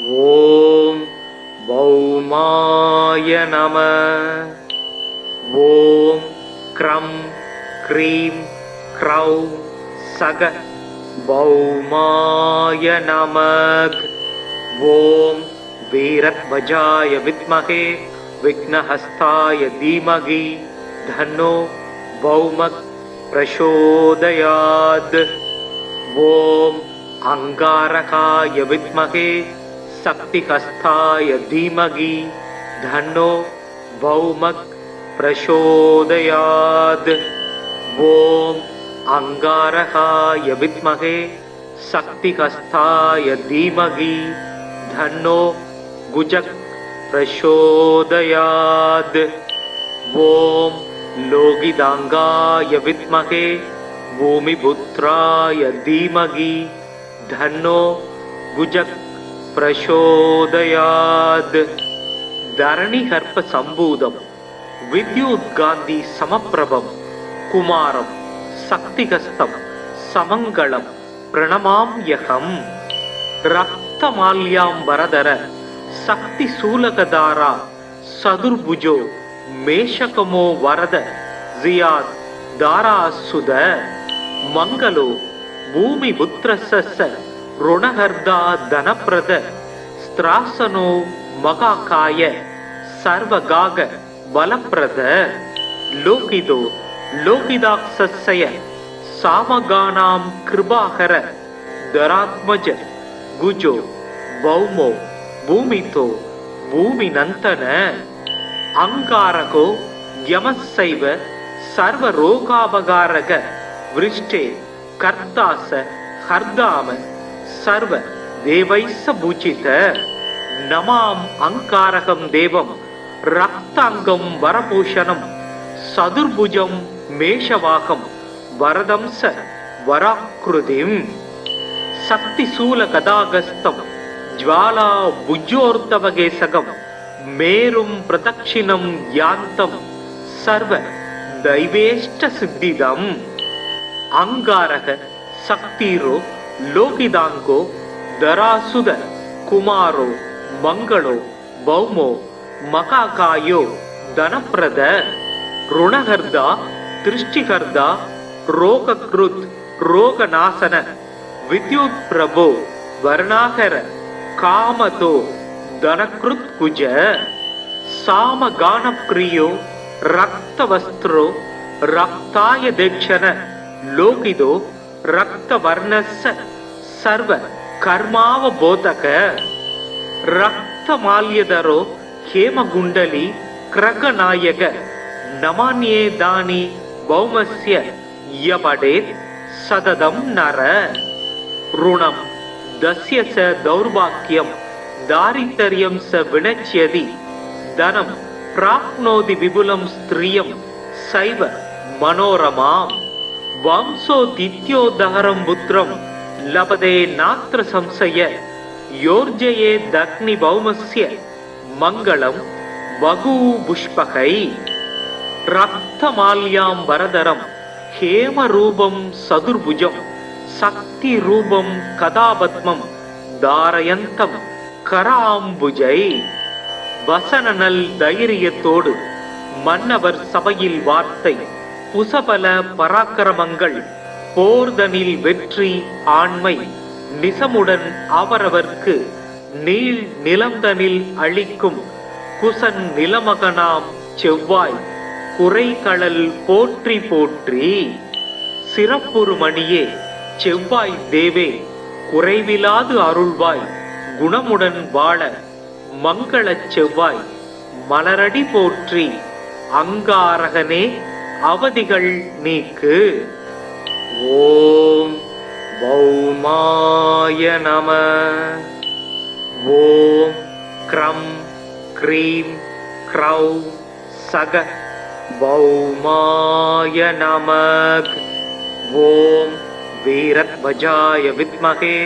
ஓம் பௌமாய நம. ஓம் க்ரம் க்ரீம் க்ரௌ சக பௌமாய நமக். ஓம் வீரத்வஜாய வித்மகே விக்னஹஸ்தாய தீமகி தன்னோ பௌமக் பிரசோதயாத். ஓம் அங்காரகாய வித்மகே சக்திஹஸ்தாய தீமகி தன்னோ பௌமக் பிரசோதயாத். ஓம் அங்காரகாய வித்மகே சக்திஹஸ்தாய தீமகி தன்னோ குஜக் பிரசோதயாத். ஓம் லோகிதாங்காய வித்மகே பூமிபுத்ராய தீமகி தன்னோ குஜக் பிரசோதயாத். தரணிகர்ப்ப சம்பூதம் வித்யுத்காந்தி சமப்பிரபம் குமாரம் சக்திகஸ்தம் சமங்களம் பிரணமாம்யகம். ரக்தமால்யாம்பரதர சக்தி சூலகதாரா சதுர்புஜோ மேஷகமோ வரத ஜியாத் தாராசுத. மங்களோ பூமி புத்திரச ருணஹர்தா தனப்பிரத ஸ்திராசனோ மகாகாய சர்வகாக பலப்பிரத. லோகிதோ லோகிதாக்ஷய சாமகானாம் கிருபாகர தராத்மஜ குஜோ பௌமோ பூமிதோ பூமிநந்தன. அங்காரகோ யமசைவ சர்வரோகாபகாரக விருஷ்டே கர்த்தாச ஹர்தாம சர்வ தேவைச பூஜித. நமாம் அங்காரகம் தேவம் ரக்தாங்கம் வரபூஷணம் சதுர்புஜம் மேஷவாகம் வரதம்ச வராக்ருதிம். சக்தி சூல கதாகஸ்தம் ஜ்வாலா புஜ்ஜோர்த்தவகேசகம் மேரும் பிரதக்ஷிணம் யாந்தம் சர்வ தைவேஷ்ட சித்திதம். அங்காரக சக்திரோ லோகிதாங்கோ தராசுத குமாரோ மங்களோ பௌமோ மகாகாயோ தனப்பிரத. ருணஹர்தா திருஷ்டிகர்தா ரோகக்ருத் ரோகநாசன வித்யுத் பிரபோ வர்ணாகர காமதோ தனக்ருத் குஜ. சாமகானப்ரியோ ரக்தவஸ்திரோ ரக்தாய தேக்ஷண லோகிதோ ரக்தவர்ணஸ்ஸ சர்வ கர்மாவபோதக. ரக்தமால்யதரோ ஹேமகுண்டலி கிரகநாயக நமான்யே தானி பௌமஸ்ய யபடேத் சததம் நர. ருணம் தஸ்ய ச தௌர்பாக்யம் தாரித்தர்யம் ச வினச்யதி தனம் பிராப்னோதி விபுலம் ஸ்திரியம் சைவ மனோரமாம். வம்சோ தித்யோதஹரம் புத்திரம் லபதே நாத்ர சம்சய யோர்ஜயே தக்னி பௌமஸ்ய மங்களம் வகு புஷ்பகை. ரக்தமால்யாம் வரதரம் ஹேமரூபம் சதுர்புஜம் சக்தி ரூபம் கதாபத்மம் தாரயந்தம் கராம்புஜை. வசனநல் தைரியத்தோடு மன்னவர் சபையில் வார்த்தை புசபல பராக்கிரமங்கள் போர்தனில் வெற்றி ஆண்மை நிசமுடன் அவரவர்க்கு நீள் நிலந்தனில் அளிக்கும் குசன் நிலமகனாம் செவ்வாய் குறைகளல் போற்றி போற்றி. சிறப்புறு மணியே செவ்வாய் தேவே குறைவிலாது அருள்வாய் குணமுடன் வாழ மங்களச் செவ்வாய் மலரடி போற்றி. அங்காரகனே அவதிகள் நீக்கு. ஓம் பௌமாய நம. ஓம் க்ரம் க்ரீம் க்ரௌ சக பௌமாய நமக். ஓம் வீரத்வஜாய வித்மகே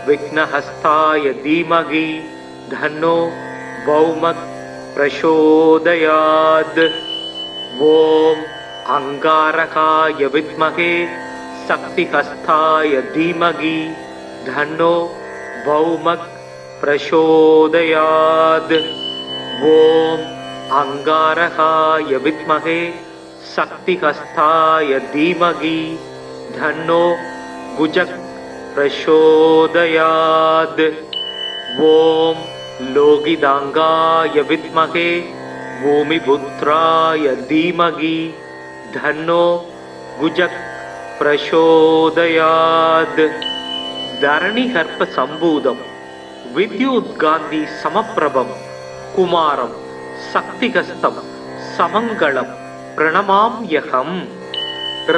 விக்னஹஸ்தாய தீமகி தன்னோ பௌமக் பிரசோதயாத். ஓம் அங்காரகாய வித்மகே சக்திஹஸ்தாய தீமகி தன்னோ பௌமக் प्रचोदयात्। ॐ अंगारकाय विद्महे शक्तिहस्ताय धीमहि तन्नो गुजः प्रचोदयात्। ॐ लोहितांगाय विद्महे भूमिपुत्राय धीमहि तन्नो गुजः प्रचोदयात्। धरणिगर्भ संभूतं विद्युद्गान्धि समप्रभं कुमारं शक्तिहस्तं समङ्गलं प्रणमाम्यहम्।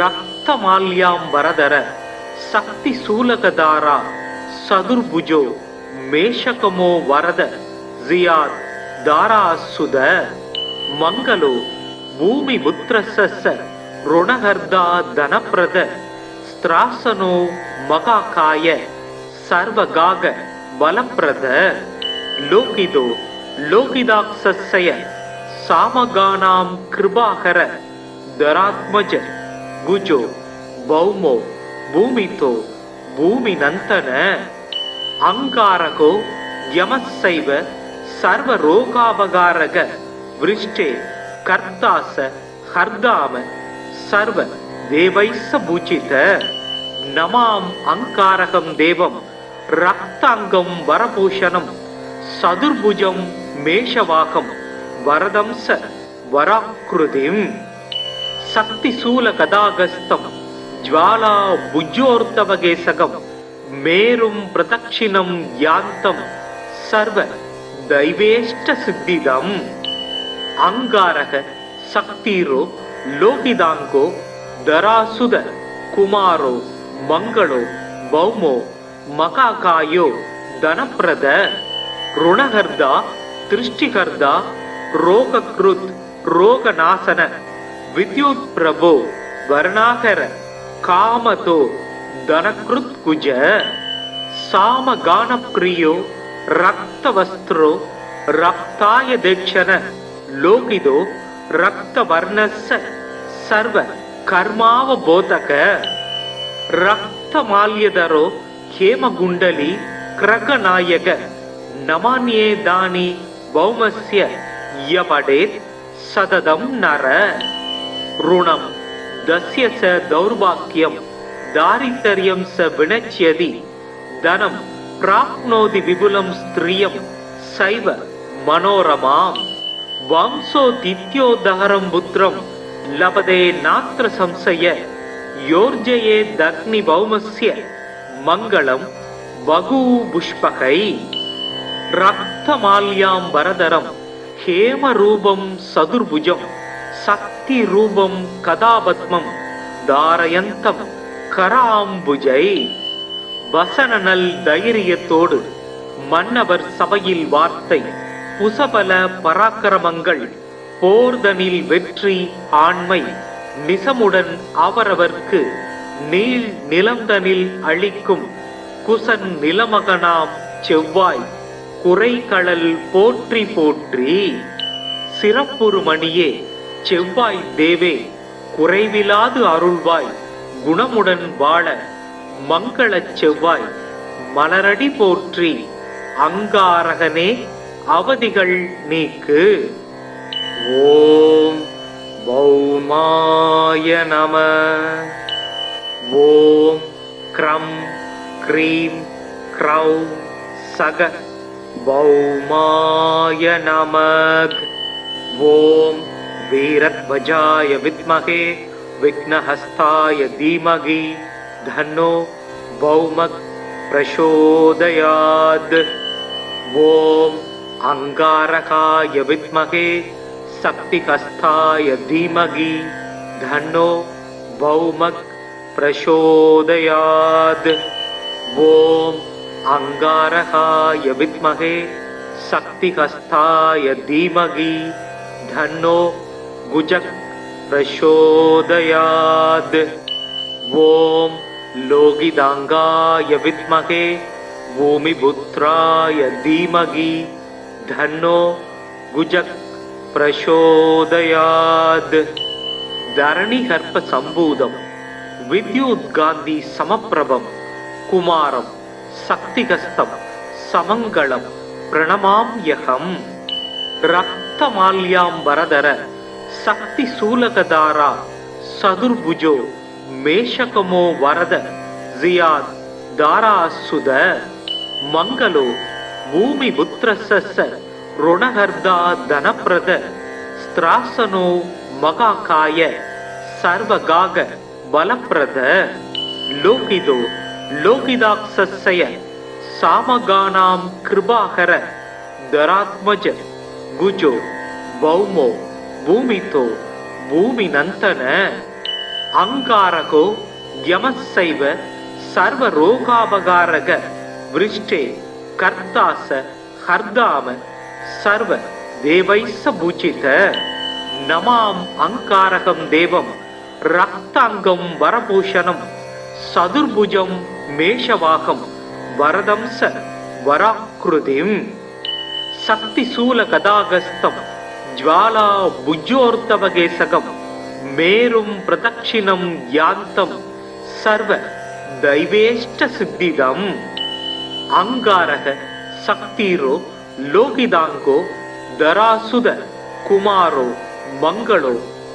रक्तमाल्याम्बरधर शक्तिशूलकधारा चतुर्भुजो मेषकमो वरद जियात् दारासुद मंगलो भूमिपुत्रस्य ऋणहर्ता धनप्रद स्त्रासनो महाकाय सर्वगाग बलप्रद लोकितो लोकिताक्षस्य सामगानां कृपाकर धरात्मज गुजो भौमो भूमितो भूमिनन्तन अंगारको यमस्सैव सर्वरोगापकारक वृष्टे कर्तास हर्दाम सर्व देवैस्स पूजित नमाम अंकारकं देवं रक्तांगं वरभूषणं चतुर्भुजं मेषवाहं वरदंस वराकृतिं शक्तिशूलकदागस्तं ज्वाला भुजोर्तवगेसकं मेरुं प्रदक्षिणं यान्तं सर्व दैवेष्ट सिद्धिदम्। अंगारक शक्तिरो लोहितांगो धरासुद कुमारो मंगलो भौमो महाकायो धनप्रद ऋणहर्ता दृष्टिहर्ता रोगकृत् रोगनाशन विद्युत् प्रभो वर्णाकर कामतो धनकृत् कुज सामगानप्रियो रक्तवस्त्रो रक्ताय दक्षिण लोकितो रक्तवर्णस्य सर्व कर्मावबोधक रक्तमाल्यधरो हेमगुंडली क्रगनायक नमान्ये दानि भौमस्य यपडेत् सततं नर ऋणं दस्य स दौर्भाग्यं दारिद्र्यं स विनश्यति धनं प्राप्नोति विपुलं स्त्रियं सैव मनोरमाम् वंशोदित्योदहरं पुत्रं लभते नात्र संशय योर्जयेदग्निभौमस्य मङ्गलं बहुपुष्पकै रक्तमाल्याम्बरधरं हेमरूपं चतुर्भुजं शक्तिरूपं कदापद्मं धारयन्तं कराम्बुजै வசனநல் தைரியத்தோடு மன்னவர் சபையில் வார்த்தை புசபல பராக்கிரமங்கள் போர்தனில் வெற்றி ஆண்மை நிசமுடன் அவரவர்க்கு நீள் நிலந்தனில் அளிக்கும் குசன் நிலமகனாம் செவ்வாய் குறைகளல் போற்றி போற்றி சிறப்புறு மணியே செவ்வாய் தேவே குறைவிலாது அருள்வாய் குணமுடன் வாழ மங்களச் செவ்வாய் மலரடி போற்றி அங்காரகனே அவதிகள் நீக்கு. ஓம் பௌமாய நம. ஓம் க்ரம் க்ரீம் க்ரௌ சக பௌமாய நமக். ஓம் வீரத்வஜாய வித்மகே விக்னஹஸ்தாய தீமகி தன்னோ பௌமக் பிரசோதயாத். ஓம் அங்காரகாய வித்மகே சக்திஹஸ்தாய தீமகி தன்னோ பௌமக் பிரசோதயாத். ஓம் அங்காரகாய வித்மகே சக்திஹஸ்தாய தீமகி தன்னோ குஜக் பிரசோதயாத். ஓம் लोहितांगाय विद्महे भूमिपुत्राय धीमहि तन्नो गुजः प्रचोदयात्. धरणिगर्भ संभूतं विद्युद्गान्धि समप्रभं कुमारं शक्तिहस्तं समङ्गलं प्रणमाम्यहम् रक्तमाल्याम्बरधर शक्तिशूलकधारा सदुर्भुजो मेषकमो वरद जियाद दारासुद मंगलो भूमिपुत्रस्य ऋणहर्दा धनप्रद स्त्रासनो मगाकाय सर्वगाग बलप्रद लोकिदो लोकिदाक्षस्य सामगानां कृपाकर दरात्मज गुजो भौमो भूमितो भूमिनंतन अंगारको यमस्सैव सर्वरोगापगारक वृष्टे कर्तास हर्दाम सर्व देवैस्स पूजित नमाम अंकारकं देवं रक्तांगं वरभूषणं सदुर्भुजं मेषवाहं वरदं स वराकृतिं शक्तिशूलगदागस्तं ज्वाला भुजोर्तवगेसकं मेरुं प्रदक्षिणं यान्तं सर्व दैवेष्ट सिद्धिदम् अंगारक शक्तिरो लोकिदांगो दरासुद कुमारो मंगलो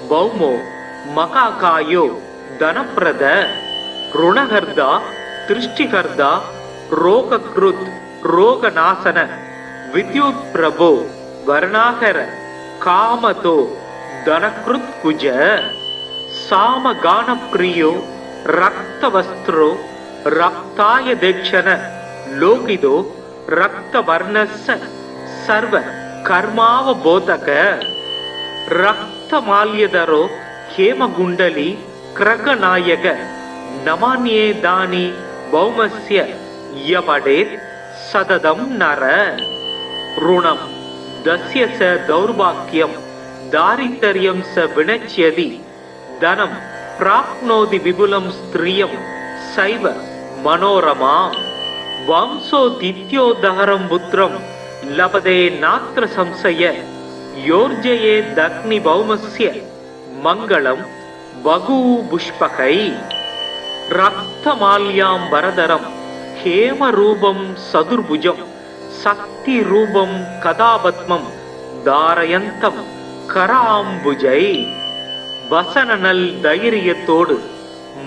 भौमो मकाकायो धनप्रद ऋणहर्दा दृष्टिहर्दा रोगकृत रोगनाशन विद्युत प्रभो वर्णाकर कामतो धनकृत कुज सामगानप्रियो रक्तवस्त्रो रक्ताय दक्षिण लोकिदो रक्तवर्णस्य सर्व कर्मावबोधक रक्तमाल्यधरो हेमगुंडली क्रगनायक नमान्ये दानि भौमस्य यपडेत् सततं नर ऋणं दस्य स दौर्भाग्यं दारिद्र्यं स विनच्यति धनं प्राप्नोति विपुलं स्त्रियं सैव मनोरमा वंशोदित्योदहरं पुत्रं लभते नात्र संशय योर्जये दग्नि भौमस्य मंगलं बहुपुष्पकै रक्तमाल्याम्बरधरं हेमरूपं सदुर्भुजं शक्तिरूपं कदापद्मं धारयन्तं कराम्बुजै வசனநல் தைரியத்தோடு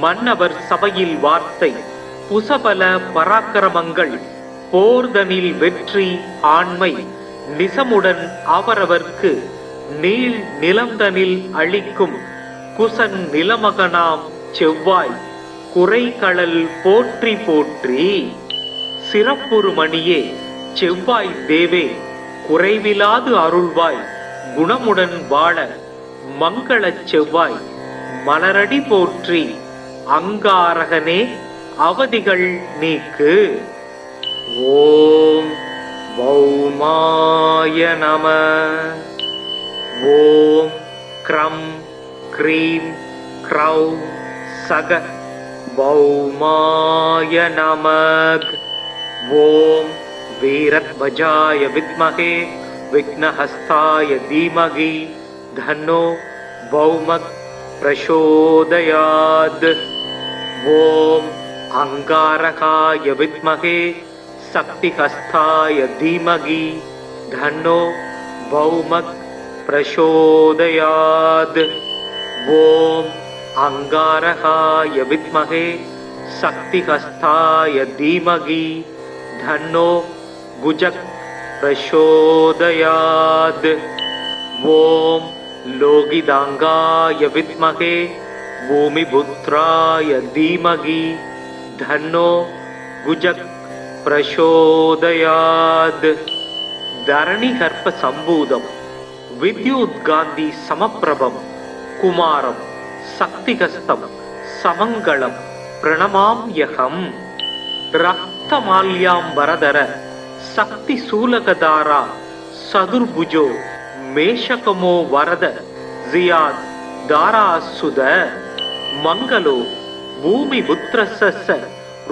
மன்னவர் சபையில் வார்த்தை புசபல பராக்கிரமங்கள் போர்தனில் வெற்றி ஆண்மை நிசமுடன் அவரவர்க்கு நீள் நிலந்தனில் அளிக்கும் குசன் நிலமகனாம் செவ்வாய் குறைகளல் போற்றி போற்றி சிறப்புறு மணியே செவ்வாய் தேவே குறைவிலாது அருள்வாய் குணமுடன் வாழ மங்கள செவ்வாய் மலரடி போற்றி அங்காரகனே அவதிகள் நீக்கு ஓம் பௌமாய நம ஓம் க்ரம் க்ரீம் க்ரௌ சக பௌமாய நமக் ஓம் வீரத்வஜாய வித்மகே விக்னஹஸ்தாய தீமகி धन्नो भौमक प्रचोदयात् ओम अंगारकाय विद्महे शक्तिहस्ताय धीमहि धन्नो भौमक प्रचोदयात् ओम अंगारकाय विद्महे शक्तिहस्ताय धीमहि धन्नो गुजक प्रचोदयात् ओम लोकिदांगाय विद्महे भूमिपुत्राय धीमहि धन्नो गुजक प्रचोदयात् धरणिगर्भ संभूतं विद्युद्गान्धि समप्रभं कुमारं शक्तिहस्तं समङ्गलं प्रणमाम्यहम् रक्तमाल्याम्बरधर शक्तिशूलकधारा सदुर्भुजो मेषकमो वरद जियाद दारासुद मंगलो भूमिपुत्रस्य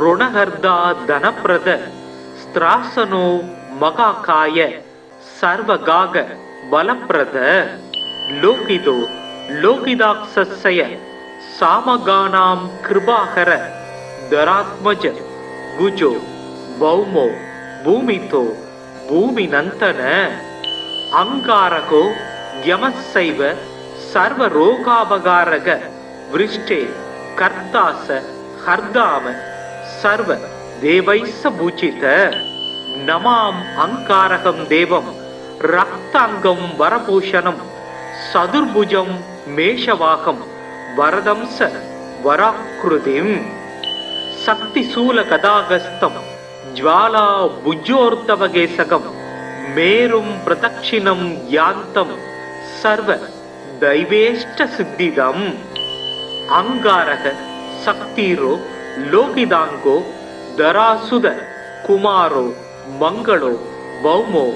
ऋणहर्दा धनप्रद स्त्रासनो मगाकाय सर्वगाग बलप्रद लोकिदो लोकिदाक्षस्य सामगानां कृपाकर दरात्मज गुजो भौमो ಭೂಮಿತೋ ಭೂಮಿನಂತನ ಅಂಗಾರಕೋ ಯಮಸ್ಸೈವ ಸರ್ವ ರೋಗಾಪಗಾರಕ ವೃಷ್ಟೇ ಕರ್ತಾಸ ಹರ್ದಾಮ ಸರ್ವ ದೇವೈಸ್ಸ ಭೂಚಿತ ನಮಾಂ ಅಂಕಾರಕಂ ದೇವಂ ರಕ್ತಾಂಗಂ ವರಭೂಷಣಂ ಸದುರ್ಭುಜಂ ಮೇಷವಾಹಂ ವರದಂಸ ವರಾಕೃತಿಂ சக்திசூல கதாகஸ்தம் ஜ்வாலா புஜ்ஜோர்த்தவகேசகம் மேரும் பிரதக்ஷிணம் யாந்தம் சர்வ தைவேஷ்ட சித்திதம் அங்காரக சக்திரோ லோகிதாங்கோ தராசுத குமாரோ மங்களோ பௌமோ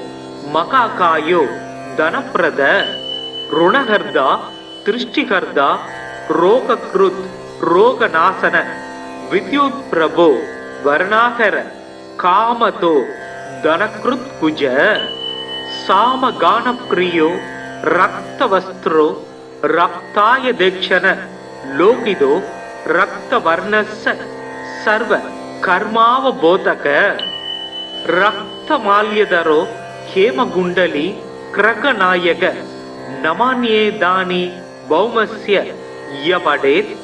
மகாகாயோ தனப்பிரத ருணகர்தா திருஷ்டிகர்தா ரோகக்ருத் ரோகநாசன வித்யுத் பிரபோ வர்ணாகர காமதோ தனக்ருத் குஜ சாமகானப்ரியோ ரக்தவஸ்திரோ ரக்தாய தேக்ஷண லோகிதோ ரக்தவர்ணஸ்ஸ சர்வ கர்மாவபோதக ரக்தமால்யதரோ ஹேமகுண்டலி கிரகநாயக நமான்யே தானி பௌமஸ்ய யபடேத்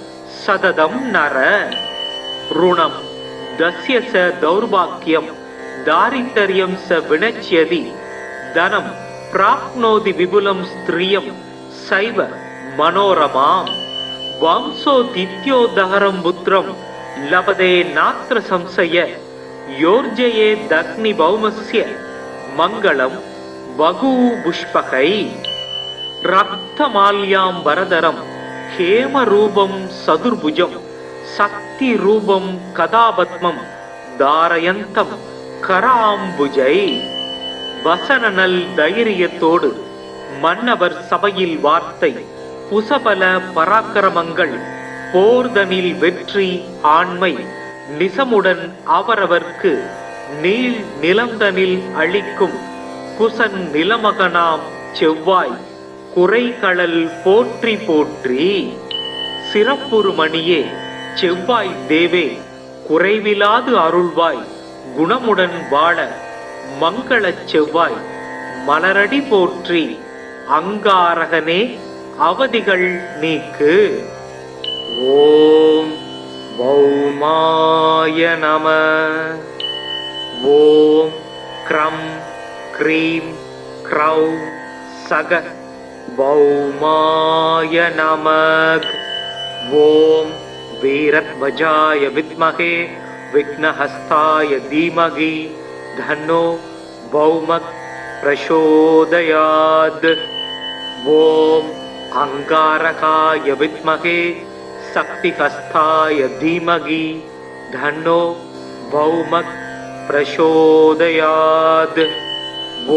சததம் நர ருணம் தஸ்ய ச தௌர்பாக்கியம் தாரித்தர்யம் ச வினச்யதி தனம் பிராப்னோதி விபுலம் ஸ்திரியம் சைவ மனோரமாம் வம்சோ தித்யோதஹரம் புத்திரம் லபதே நாத்ர சம்சய யோர்ஜயே தக்னி பௌமஸ்ய மங்களம் வகு புஷ்பகை ரக்தமால்யாம் வரதரம் ஹேமரூபம் சதுர்புஜம் சக்தி ரூபம் கதாபத்மம் தாரயந்தம் கராம்புஜை வசனநல் தைரியத்தோடு மன்னவர் சபையில் வார்த்தை புசபல பராக்கிரமங்கள் போர்தனில் வெற்றி ஆண்மை நிசமுடன் அவரவர்க்கு நீள் நிலந்தனில் அளிக்கும் குசன் நிலமகனாம் செவ்வாய் குறைகளல் போற்றி போற்றி சிறப்புறு மணியே செவ்வாய் தேவே குறைவிலாது அருள்வாய் குணமுடன் வாழ மங்களச் செவ்வாய் மலரடி போற்றி அங்காரகனே அவதிகள் நீக்கு. ஓம் பௌமாய நம. ஓம் க்ரம் க்ரீம் க்ரௌ சக பௌமாய நமக். ஓம் வீரத்வஜாய வித்மகே விக்னஹஸ்தாய தீமகி தன்னோ பௌமக் பிரசோதயாத். ஓம் அங்காரகாய வித்மகே சக்திஹஸ்தாய தீமகி தன்னோ பௌமக் பிரசோதயாத்.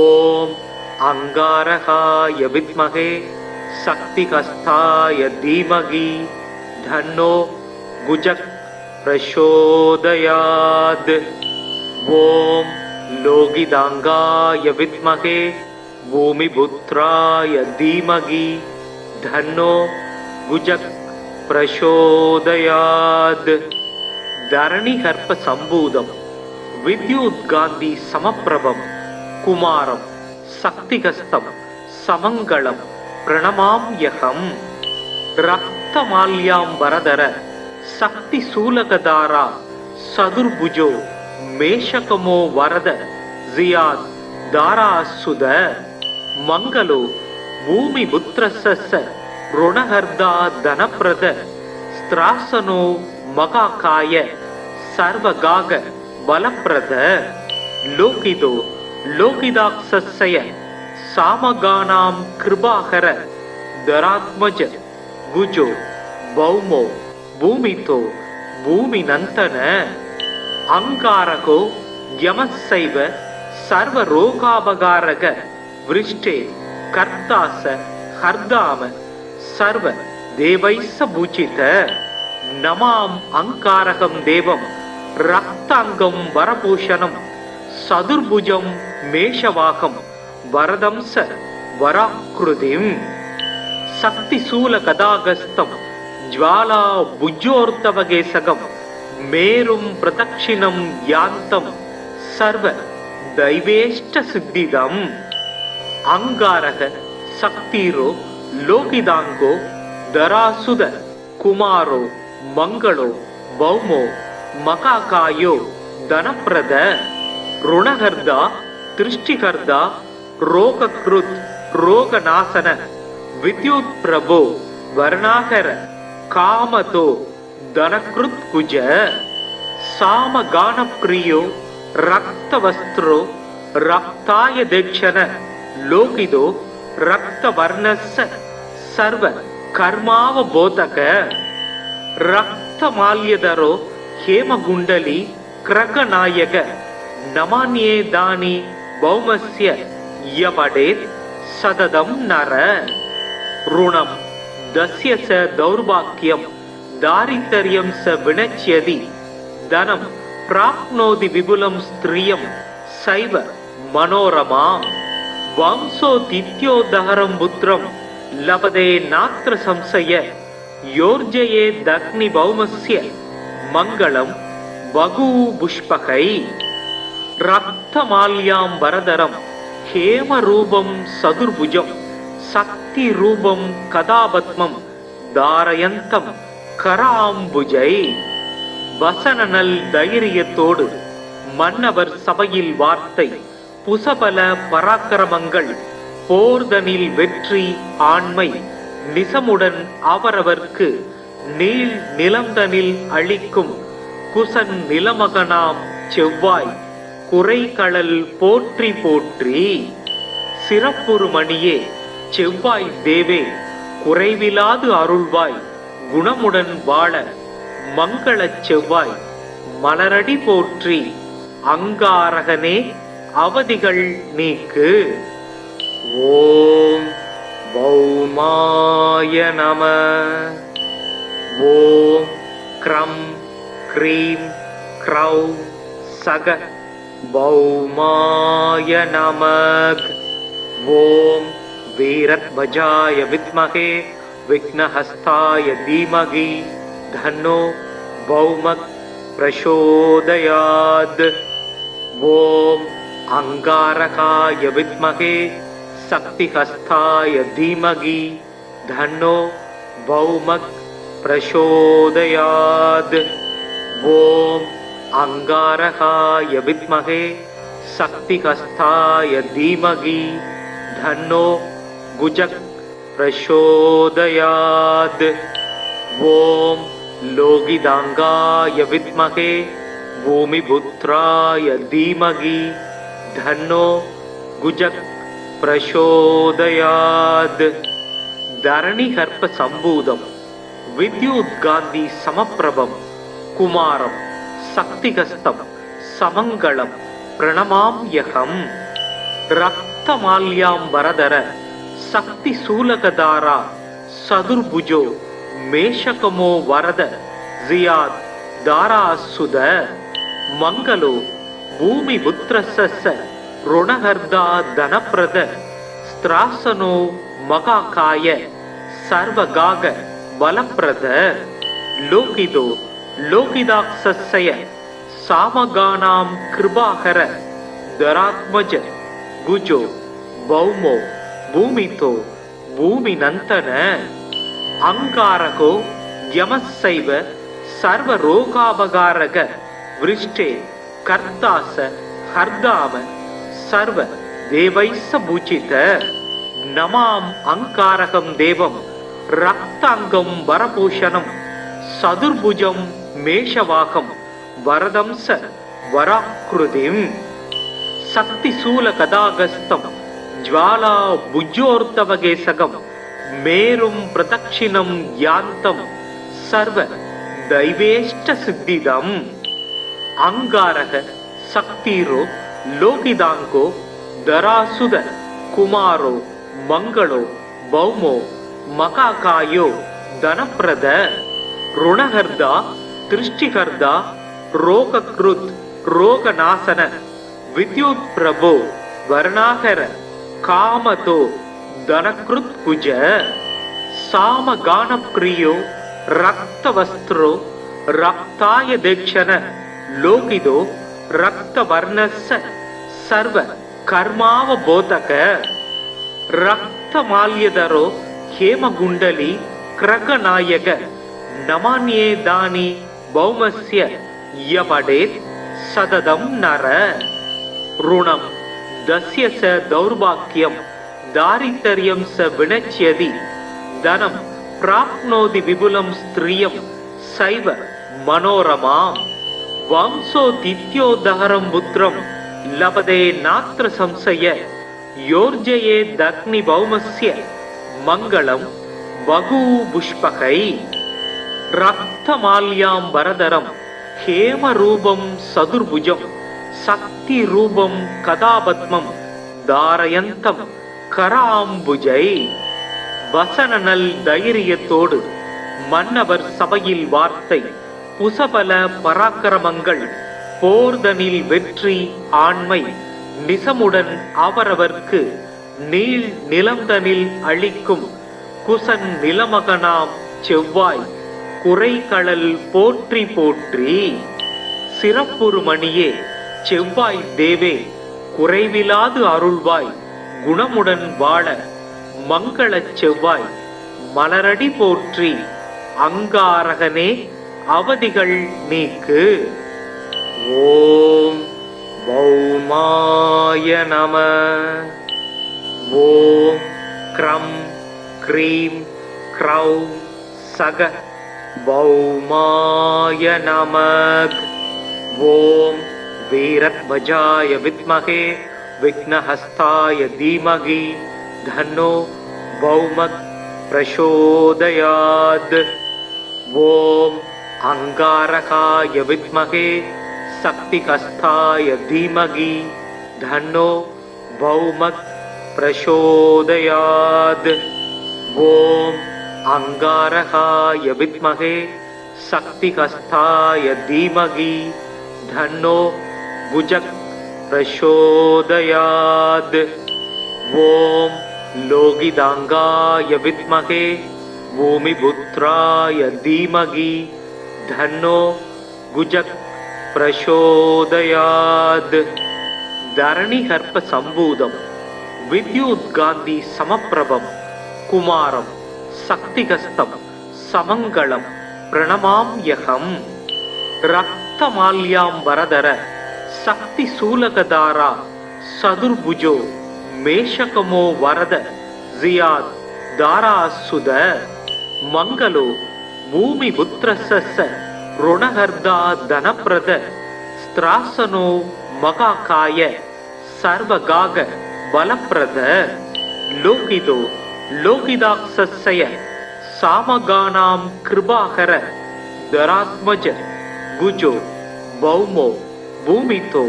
ஓம் அங்காரகாய வித்மகே சக்திஹஸ்தாய தீமகி தன்னோ குஜக் பிரசோதயாத். ஓம் லோகிதாங்காய வித்மகே பூமிபுத்ராய தீமகி தன்னோ குஜக் பிரசோதயாத். தரணிகர்ப்ப சம்பூதம் வித்யுத்காந்தி சமப்பிரபம் குமாரம் சக்திகஸ்தம் சமங்களம் பிரணமாம்யகம். ரக்தமால்யாம் வரதர சக்தி சூலகதாரா சதுர்புஜோ மேஷகமோ வரத ஜியாத் தாராசுத. மங்களோ பூமி புத்திரஸ்ஸ ருணஹர்தா தனப்ரத ஸ்திராசனோ மகாகாய சர்வகாக பலப்ரத. லோகிதோ லோகிதாக்ஷய சாமகானாம் கிருபாகர தராத்மஜ குஜோ பௌமோ பூமிதோ பூமிநந்தன. அங்காரகோ யமஸ்ஸைவ சர்வ ரோகாபகாரக விருஷ்டே கர்த்தாச ஹர்தாம சர்வ தேவைஸ்ஸ பூஜித. நமாம் அங்காரகம் தேவம் ரக்தாங்கம் வரபூஷணம் சதுர்புஜம் மேஷவாகம் வரதம்ச வராக்ருதிம். சக்திசூல கதாகஸ்தம் ஜ்வாலா புஜ்ஜோர்த்தவகேசகம் மேரும் பிரதக்ஷிணம் யாந்தம் சர்வ दैवेष्ट सिद्धिदम् अंगारक शक्तिरो लोकिदांगो दरासुद कुमारो मंगलो भौमो मकाकायो धनप्रद ऋणहर्दा दृष्टिहर्दा रोगकृत रोगनाशन विद्युत प्रभो वर्णाकर कामतो धनकृत कुज सामगान प्रियो रक्तवस्त्रो रक्ताय दक्षण लोकिदो रक्तवर्णस्य सर्व कर्मावबोधक रक्तमाल्यधरो हेमगुंडली क्रगनायक नमान्ये दानी भौमस्य यवडेत् सददं नर ऋणं दस्य स दौर्भाग्यं दारिद्र्यं स विनच्यति धनं प्राप्नोति विपुलं स्त्रियं सैव मनोरमां वंशोदित्योदहरं पुत्रं लभते नात्र संशय योर्जयेदग्निभौमस्य मङ्गलं वगुपुष्पकै रक्तमाल्याम्बरधरं हेमरूपं सदुर्भुजं शक्तिरूपं कदापद्मं धारयन्तं कराम्बुजै வசனநல் தைரியத்தோடு மன்னவர் சபையில் வார்த்தை புசபல பராக்கிரமங்கள் போர்தனில் வெற்றி ஆண்மை நிசமுடன் அவரவர்க்கு நீள் நிலந்தனில் அளிக்கும் குசன் நிலமகனாம் செவ்வாய் குறைகளல் போற்றி போற்றி சிறப்புறு மணியே செவ்வாய் தேவே குறைவிலாது அருள்வாய் குணமுடன் வாழ மங்களச் செவ்வாய் மலரடி போற்றி அங்காரகனே அவதிகள் நீக்கு. ஓம் பௌமாய நம. ஓம் க்ரம் க்ரீம் க்ரௌ சக பௌமாய நமக். ஓம் வீரத்வஜாய வித்மகே விக்னஹஸ்தாய தீமகி धन्नो भौमक प्रचोदयात्. ओम अंगारकाय विद्महे शक्तिहस्ताय धीमहि धन्नो भौमक प्रचोदयात्. ओम अंगारकाय विद्महे शक्तिहस्ताय धीमहि धन्नो गुजक प्रचोदयात्. ओम लोगिदांगाय विद्महे भूमिपुत्राय धीमहि धन्नो गुजक प्रचोदयात्. धरणिगर्भ संभूतं विद्युद्गान्धि समप्रभं कुमारं शक्तिहस्तं समङ्गलं प्रणमाम्यहम्. रक्तमाल्याम्बरधर शक्तिशूलकधारा सदुर्भुजो मेषकमो वरद जियाद दारासुद मंगलो भूमि पुत्रस्य ऋणहर्दा धनप्रद स्त्रासनो मकाकाय सर्वगाग बलप्रद लोकिदो लोकिदाक्षस्य सामगानां कृपाकर दरात्मज गुजो भौमो भूमितो भूमिनंतन अंगारको यमस्सैव सर्वरोगापकारक वृष्टे कर्तास हर्दाम सर्व देवैस्स पूजित. नमाम अंकारकं देवं रक्तांगं वरभूषणं सदुर्भुजं मेषवाहं वरदं स वराकृतिं शक्तिशूलकदागस्तं ज्वाला भुजोर्तवगेसकं मेरुं प्रदक्षिणं यान्तं सर्व दैवेष्ट सिद्धिदम्. अंगारक शक्तिरो लोकिदांगो दरासुद कुमारो मंगलो भौमो मकाकायो धनप्रद ऋणहर्दा दृष्टिहर्दा रोगकृत रोगनाशन विद्युत प्रभो वर्णाकर कामतो धनकृत कुज सामगान प्रियो रक्तवस्त्रो रक्ताय दक्षण लोकिदो रक्तवर्णस्य सर्व कर्मावबोधक रक्तमाल्यधरो हेमगुण्डली क्रगनायक नमान्ये दानि भौमस्य यपडेत् सततं नर ऋणं दस्य स दौर्भाग्यं दारिद्र्यं स विनश्यति धनं प्राप्नोति विपुलं स्त्रियं सैव मनोरमाम् वंशोदित्योदहरं पुत्रं लभते नात्र संशय योर्जयेदग्निभौमस्य मङ्गलं बहुपुष्पकै रक्तमाल्याम्बरधरं हेमरूपं सदुर्भुजं शक्तिरूपं कदापद्मं धारयन्तं कराम्बुजै வசனநல் தைரியத்தோடு மன்னவர் சபையில் வார்த்தை புசபல பராக்கிரமங்கள் போர்தனில் வெற்றி ஆண்மை நிசமுடன் அவரவர்க்கு நீள் நிலந்தனில் அளிக்கும் குசன் நிலமகனாம் செவ்வாய் குறைகளல் போற்றி போற்றி சிறப்புறுமணியே செவ்வாய் தேவே குறைவிலாது அருள்வாய் குணமுடன் வாழ மங்கள செவ்வாய் மலரடி போற்றி அங்காரகனே அவதிகள் நீக்கு. ஓம் பௌமாய நம. ஓம் க்ரம் க்ரீம் க்ரௌ சக பௌமாய நமக். ஓம் வீரத்வஜாய வித்மகே விக்னஹஸ்தாய தீமகி धन्नो भौमक प्रचोदयात्. ओम अंगारकाय विद्महे शक्तिकस्थाय धीमहि धन्नो भौमक प्रचोदयात्. ओम अंगारकाय विद्महे शक्तिकस्थाय धीमहि धन्नो भुजक प्रचोदयात्. ओम लोगिदांगाय विद्महे भूमिपुत्राय धीमहि धन्नो गुजक प्रचोदयात्. धरणिहर्प संभूतं विद्युद्गान्धि समप्रभं कुमारं शक्तिहस्तं समङ्गलं प्रणमाम्यहम्. रक्तमाल्याम्बरधर शक्तिशूलकधारा सदुर्भुजो मेषकमो वरद जियाद दारासुद मंगलो भूमिपुत्रस्य ऋणहर्दा धनप्रद स्त्रासनो मகாகாய सर्वगाग बलप्रद लोकिदो लोकिदाक्षस्य सामगानां कृपाकर दरात्मज गुजो भौमो भूमितो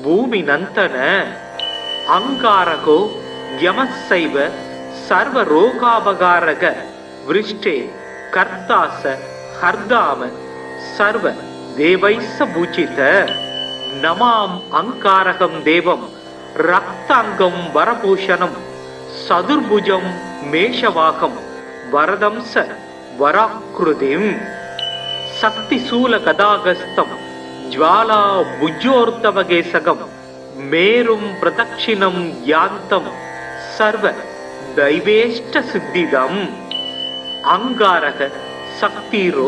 भूमिनंतन अंगारको यमस्सैव सर्वरोगापकारक वृष्टे कर्तास हर्दाम सर्व देवैस्स पूजित नमाम अंगारकं देवं रक्तांगं वरभूषणं सदुर्भुजं मेषवाकं वरदं स वराकृतिं शक्तिशूल गदागस्तं ज्वाला भुजोर्तवगेसगं मेरुं प्रदक्षिणं यान्तं सर्व दैवेष्ट सिद्धिदम्. अंगारक शक्तिरो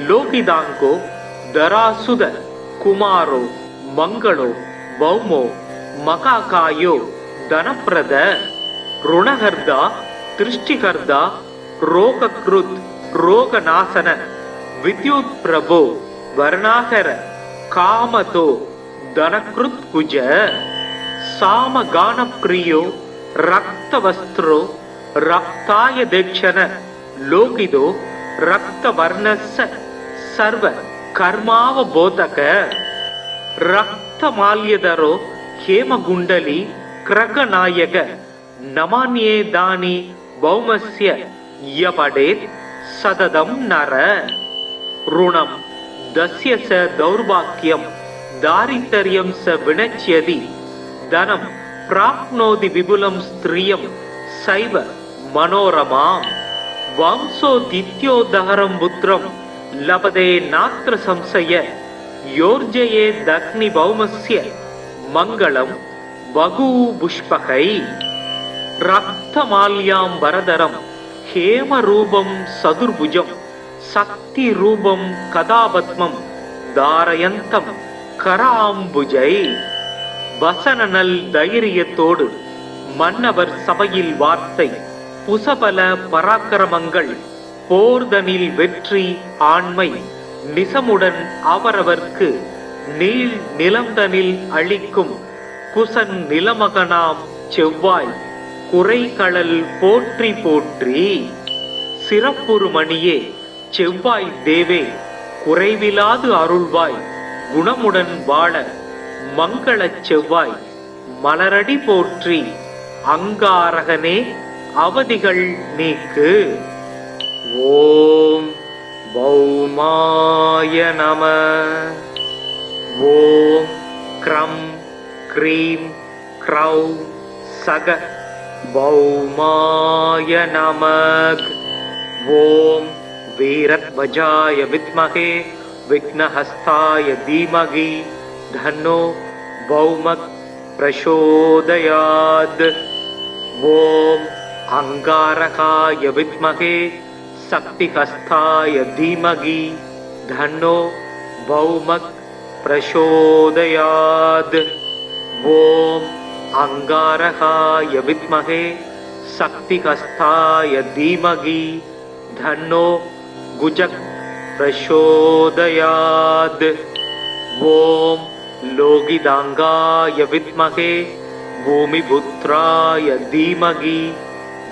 लोकिदांगो दरासुद कुमारो मंगलो भौमो मகாகாயோ धनप्रद ऋणहर्दा दृष्टिहर्दा रोगकृत् रोगनाशन विद्युत् प्रभो वर्णाकर कामतो धनकृत् कुज सामगान प्रियो रक्तवस्त्रो रक्ताय दक्षिण लोकिदो रक्तवर्णस्य सर्व कर्मावबोधक रक्तमाल्यधरो हेमगुण्डली क्रगनायक नमान्ये दानि भौमस्य यपडेत् सततं नर ऋणं दस्य स दौर्भाग्यं दारिद्र्यं स विनश्यति धनं प्राप्नोति विपुलं स्त्रियं सैव मनोरमाम् वंशोदित्योदहरं पुत्रं लभते नात्र संशय योर्जयेदग्निभौमस्य मङ्गलं வகு புஷ்பகை ரக்தமால்யாம் வரதரம் ஹேமரூபம் சதுர்புஜம் சக்தி ரூபம் கதாபத்மம் தாரயந்தம் கராம்புஜை. வசனநல் தைரியத்தோடு மன்னவர் சபையில் வார்த்தை புசபல பராக்கிரமங்கள் போர்தனில் வெற்றி ஆண்மை நிசமுடன் அவரவர்க்கு நீள் நிலந்தனில் அளிக்கும் குசன் நிலமகனாம் செவ்வாய் குறைகளல் போற்றி போற்றி. சிறப்புறு மணியே செவ்வாய் தேவே குறைவிலாது அருள்வாய் குணமுடன் வாழ மங்களச் செவ்வாய் மலரடி போற்றி. அங்காரகனே அவதிகள் நீக்கு. ஓம் பௌமாய நம. ஓம் க்ரம் க்ரீம் க்ரௌ சக பௌமாய நமக். ஓம் வீரத்வஜாய வித்மகே விக்னஹஸ்தாய தீமகி தன்னோ பௌமக் பிரசோதயாத். ஓம் அங்காரகாய வித்மகே சக்திஹஸ்தாய தீமகி தன்னோ பௌமக் பிரசோதயாத். ஓம் அங்காரகாய வித்மகே சக்திஹஸ்தாய தீமகி தன்னோ குஜக் பிரசோதயாத். ஓம் லோகிதாங்காய வித்மகே பூமிபுத்ராய தீமகி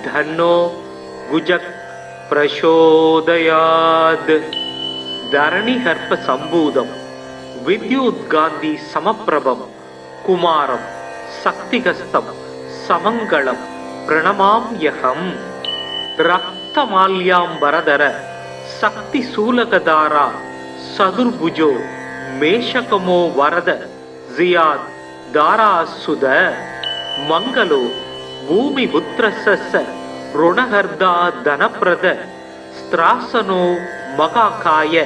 தன்னோ குஜக் பிரசோதயாத். தரணிகர்ப்ப சம்பூதம் வித்யுத்காந்தி சமப்பிரபம் குமாரம் சக்திகஸ்தம் சமங்களம் பிரணமாம்யகம். ரக்தமால்யாம் வரதர சக்தி சூலகதாரா சதுர்புஜோ மேஷகமோ வரத ஜியாத் தாராசுத. மங்களோ பூமி புத்திரச ருணஹர்தா தனப்பிரத ஸ்திராசனோ மகாகாய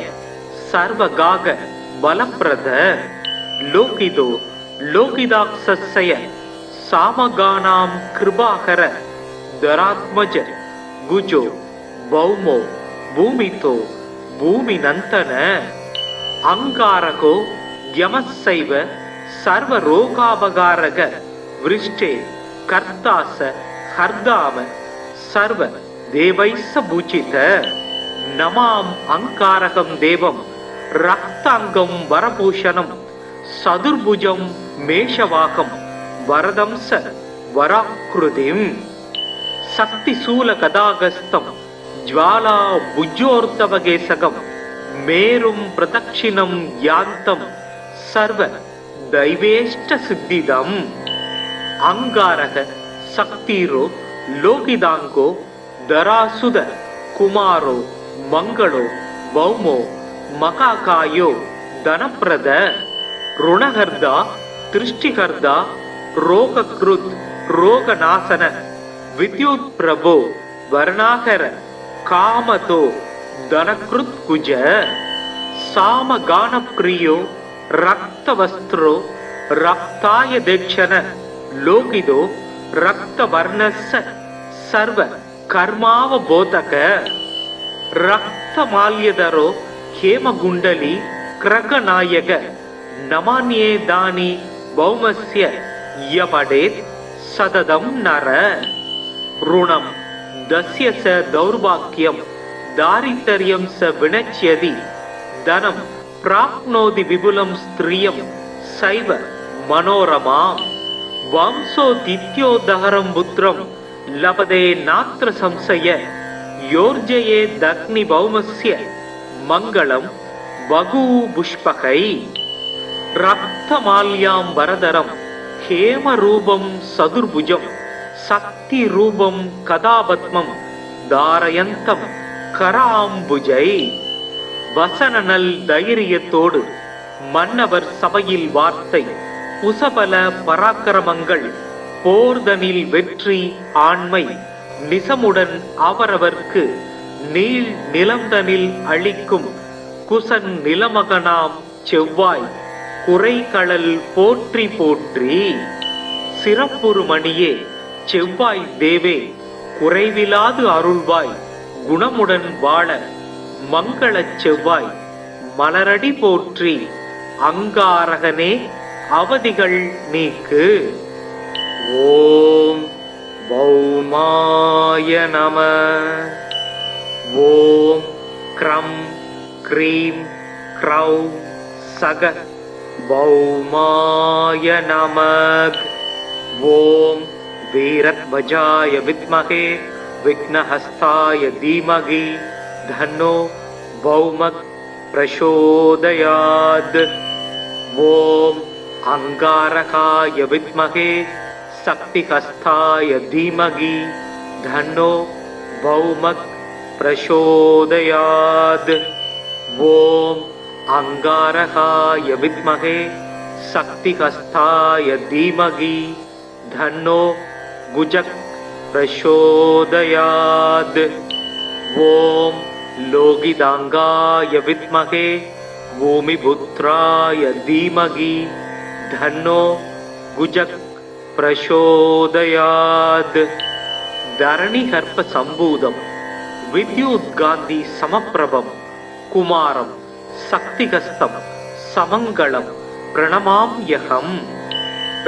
சர்வகாக பலப்பிரத. லோகிதோ லோகிதாக்ஷய சாமகானாம் கிருபாகர தராத்மஜ குஜோ பௌமோ பூமிதோ பூமிநந்தன. அங்காரகோ யமசைவ சர்வரோகாபகாரக விருஷ்டே கர்த்தாச ஹர்தாம சர்வ தேவைஸ்ஸ பூஜித. நமாம் அங்காரகம் தேவம் ரக்தாங்கம் வரபூஷணம் சதுர்புஜம் மேஷவாகம் வரதம்ச வராக்ருதிம். சக்தி சூல கதாகஸ்தம் ஜ்வாலா புஜ்ஜோர்த்தவகேசகம் மேரும் பிரதட்சிணம் யாந்தம் சர்வ தைவேஷ்ட சித்திதம். அங்காரக சக்திரோ லோகிதாங்கோ தராசுத குமாரோ மங்களோ பௌமோ மகாகாயோ தனப்பிரத. ருணஹர்தா திருஷ்டிகர்தா ரோகக்ருத் ரோகநாசன வித்யுத் பிரபோ வர்ணாகர காமதோ தனக்ருத் குஜ. சாமகானப்ரியோ ரக்தவஸ்திரோ ரக்தாய தேக்ஷண லோகிதோ ரக்தவர்ணஸ்ஸ சர்வ கர்மாவபோதக. ரக்தமால்யதரோ ஹேமகுண்டலி கிரகநாயக நமான்யே தானி பௌமஸ்ய யபடேத் சததம் நர. ருணம் தஸ்ய ச தௌர்பாக்யம் தாரித்தர்யம் ச வினச்யதி தனம் பிராப்னோதி விபுலம் ஸ்திரியம் சைவ மனோரமாம். வம்சோ தித்யோதஹரம் புத்திரம் லபதே நாத்ர சம்சய யோர்ஜயே தக்னி பௌமஸ்ய மங்களம் வகு புஷ்பகை. ரக்தமால்யாம் வரதரம் ஹேமரூபம் சதுர்புஜம் சக்தி ரூபம் கதாபத்மம் தாரயந்தம் கராம்புஜை. வசனநல் தைரியத்தோடு மன்னவர் சபையில் வார்த்தை புசபல பராக்கிரமங்கள் போர்தனில் வெற்றி ஆண்மை நிசமுடன் அவரவர்க்கு நீள் நிலந்தனில் அளிக்கும் குசன் நிலமகனாம் செவ்வாய் குறைகளல் போற்றி போற்றி. சிறப்புறு மணியே செவ்வாய் தேவே குறைவிலாது அருள்வாய் குணமுடன் வாழ மங்களச் செவ்வாய் மலரடி போற்றி அங்காரகனே அவதிகள் நீக்கு. ஓம் பௌமாய நம. ஓம் க்ரம் க்ரீம் க்ரௌ சக பௌமாய நமக். ஓம் வீரத்வஜாய வித்மகே விக்னஹஸ்தாய தீமகி தன்னோ பௌமக் பிரசோதயாத். ஓம் அங்காரகாய வித்மகே சக்திஹஸ்தாய தீமகி தன்னோ பௌமக் பிரசோதயாத். ஓம் அங்காரகாய வித்மகே சக்திஹஸ்தாய தீமகி தன்னோ குஜக் பிரசோதயாத். ஓம் லோகிதாங்காய வித்மகே பூமிபுத்ராய தீமகி தன்னோ குஜக் பிரசோதயாத். தரணிகர்ப்ப சம்பூதம் வித்யுத்காந்தி சமப்பிரபம் குமாரம் சக்திகஸ்தம் சமங்களம் பிரணமாம்யகம்.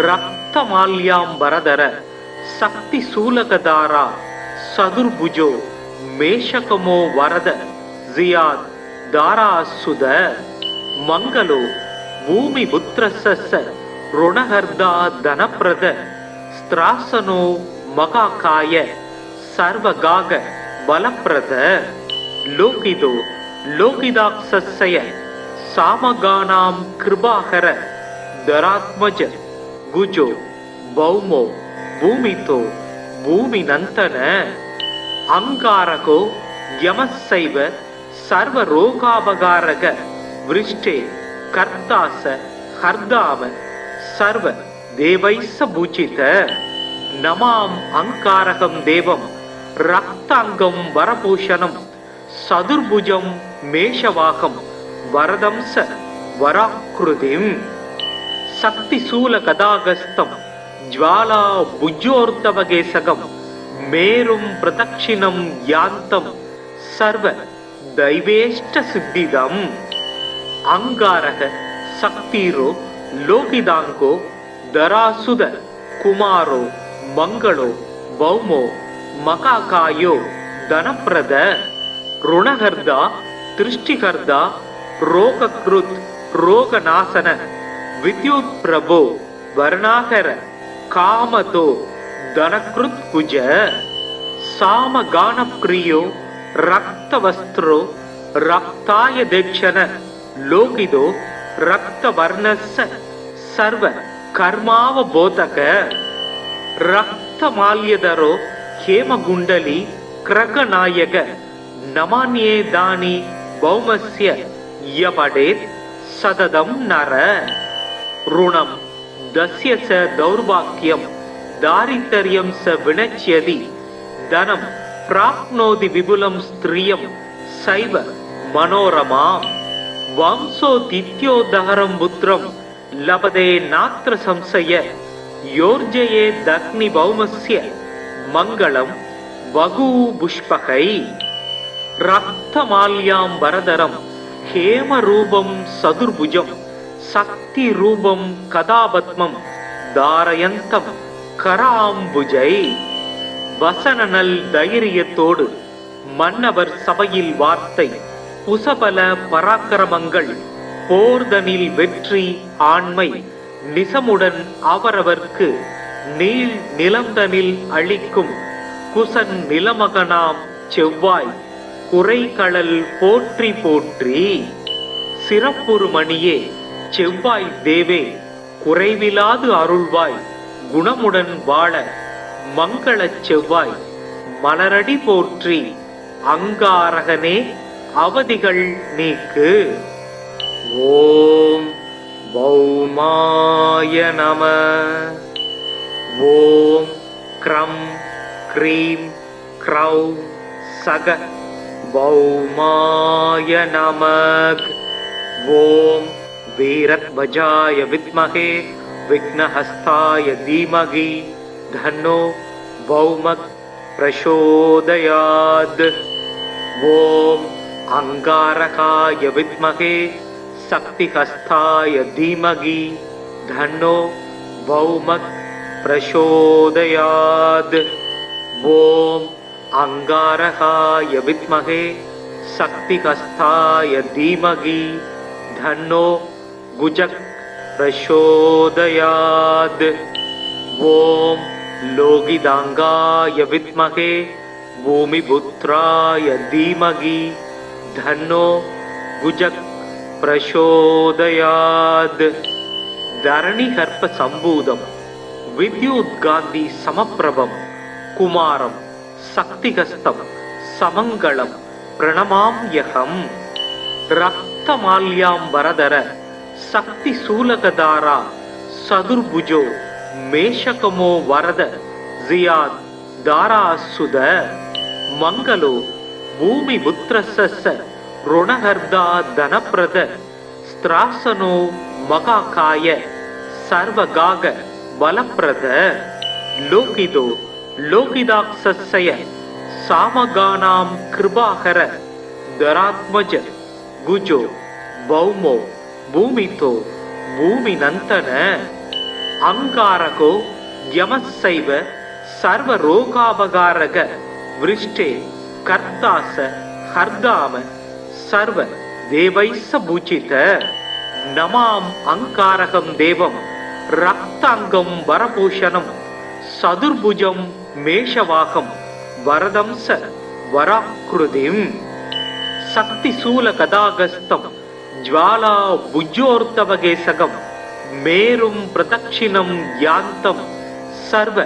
ரக்தமால்யாம்பரதர சக்தி சூலகதாரா சதுர்புஜோ மேஷகமோ வரத ஜியாத் தாராசுத மங்களோ பூமி புத்திரச ருணஹர்தா தனப்பிரத ஸ்திராசனோ மகாகாய சர்வகாக பலப்பிரத லோகிதோ லோகிதாக்ஷய சாமகானாம் கிருபாகர தராத்மஜ குஜோ பௌமோ பூமிதோ பூமி நந்தன அங்காரகோ யமசைவ சர்வ ரோகாபகாரக விருஷ்டே கர்த்தாச ஹர்தாம சர்வ தேவைச பூஜித. நமாம் அங்காரகம் தேவம் ரக்தாங்கம் வரபூஷணம் சதுர்புஜம் மேஷவாகம் வரதம்ச வராக்ருதிம் சக்தி சூல கதாகஸ்தம் ஜ்வாலா புஜ்ஜோர்த்தவகேசகம் மேரும் பிரதக்ஷிணம் யாந்தம் சர்வ தைவேஷ்ட சித்திதம். அங்காரக சக்திரோ லோகிதாங்கோ தராசுத குமாரோ மங்களோ பௌமோ மகாகாயோ தனப்பிரத ருணஹர்தா திருஷ்டிகர்தா ரோகக்ருத் ரோகநாசன வித்யுத் பிரபோ வர்ணாகர காமதோ தனக்ருத் குஜ சாமகானப்ரியோ ரக்தவஸ்திரோ ரக்தாய தேக்ஷண லோகிதோ ரக்தவர்ணஸ்ஸ சர்வ கர்மாவபோதக ரக்தமால்யதரோ ஹேமகுண்டலி கிரகநாயக நமான்யே தானி பௌமஸ்ய யபடேத் சததம் நர. ருணம் தஸ்ய ச தௌர்பாக்யம் தாரித்தர்யம் ச வினச்யதி தனம் பிராப்னோதி விபுலம் ஸ்திரியம் சைவ மனோரமாம். வம்சோதித்யோதஹரம் புத்ரம் லபதே நாத்ர சம்சய யோர்ஜயே தக்னி பௌமஸ்ய மங்களம் வகு புஷ்பகை. ரக்தமால்யாம் வரதரம் ஹேமரூபம் சதுர்புஜம் சக்தி ரூபம் கதாபத்மம் தாரயந்தம் கராம்புஜை. வசனநல் தைரியத்தோடு மன்னவர் சபையில் வார்த்தை புசபல பராக்கிரமங்கள் போர்தனில் வெற்றி ஆண்மை நிசமுடன் அவரவர்க்கு நீள் நிலந்தனில் அளிக்கும் குசன் நிலமகனாம் செவ்வாய் குறைகளல் போற்றி போற்றி. சிறப்புறு மணியே செவ்வாய் தேவே குறைவிலாது அருள்வாய் குணமுடன் வாழ மங்களச் செவ்வாய் மலரடி போற்றி அங்காரகனே அவதிகள் நீக்கு. ஓம் பௌமாய நம. ஓம் க்ரம் க்ரீம் க்ரௌ சக பௌமாய நமக். ஓம் வீரத்வஜாய வித்மகே विघ्नहस्ताय धीमहि धन्नो भौमः प्रचोदयात्। ओम अंगारकाय विद्महे शक्तिहस्ताय धीमहि धन्नो भौमः प्रचोदयात्। ओम अंगारकाय विद्महे शक्तिहस्ताय धीमहि धन्नो गुजः प्रचोदयात्। ओम लोगिदांगाय विद्महे भूमिपुत्राय धीमहि धन्नो गुजः प्रचोदयात्। धरणिगर्भ संभूतं विद्युद्गान्धि समप्रभं कुमारं शक्तिहस्तं समङ्गलं प्रणमाम्यहम्। रक्तमाल्याम्बरधर शक्तिशूलकधारा सदुर्भुजो मेषकमो वरद जियाद दारासुद मंगलो भूमिपुत्रस्य ऋणहर्दा धनप्रद स्त्रासनो महाकाय सर्वगाग बलप्रद लोकिदो लोकिदाक्षस्य सामगानां कृपाकर धरात्मज गुजो भौमो भूमितो भूमिनंतन अंगारको यमस्सैव सर्वरोगापकारक वृष्टे कर्तास हर्दाम सर्व देवैस्स पूजित नमाम अंकारकं देवं रक्तांगं वरभूषणं सदुर्भुजं मेषवाकं वरदं स वराकृतिं शक्तिशूलकदागस्तं ज्वाला भुजोर्तवगेसकं मेरुं प्रदक्षिणं यान्तं सर्व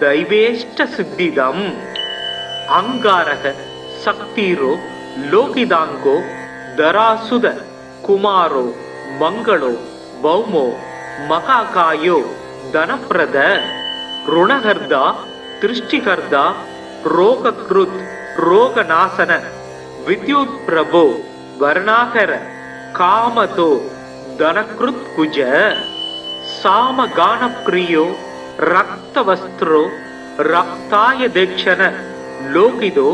दैवेष्ट सिद्धिदम्। अंगारक शक्तिरो लोकिदांगो धरासुद कुमारो मंगलो भौमो महाकायो धनप्रद ऋणहर्दा दृष्टिकर्ता रोगकृत रोगनाशन विद्युत प्रभो वर्णाकर कामतो धनकृत कुज सामगान प्रियो रक्तवस्त्रो रक्ताय दक्षिण लोकिदो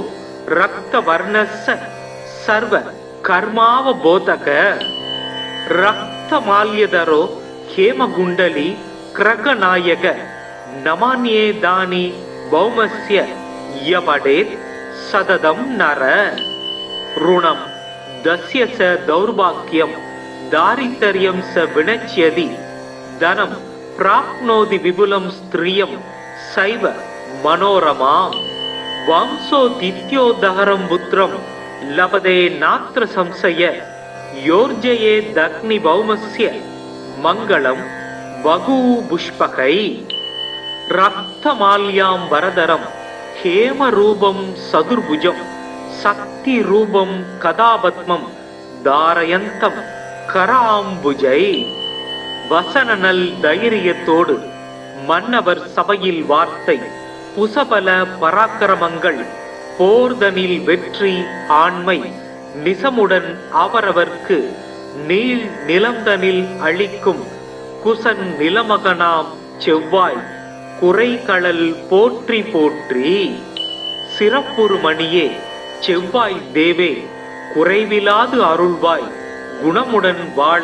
रक्तवर्णस्य सर्व कर्मावबोधक रक्तमाल्यधरो हेमगुंडली क्रगनायक नमान्ये दानि भौमस्य यपडेत् सततं नर ऋणं दस्य स दौर्भाग्यं दारिद्र्यं स विनश्यति धनं प्राप्नोति विपुलं स्त्रियं सैव मनोरमाम् वंशोदित्योदहरं पुत्रं लभते नात्र संशय योर्जये दग्नि भौमस्य मंगलं बहुपुष्पकै रक्तमाल्याम्बरधरं हेमरूपं सदुर्भुजं शक्तिरूपं कदापद्मं धारयन्तं कराम्बुजै வசனநல் தைரியத்தோடு மன்னவர் சபையில் வார்த்தை புசபல பராக்கிரமங்கள் போர்தனில் வெற்றி ஆண்மை நிசமுடன் அவரவர்க்கு நீள் நிலந்தனில் அளிக்கும் குசன் நிலமகனாம் செவ்வாய் குறைகளல் போற்றி போற்றி சிறப்புறு மணியே செவ்வாய் தேவே குறைவிலாது அருள்வாய் குணமுடன் வாழ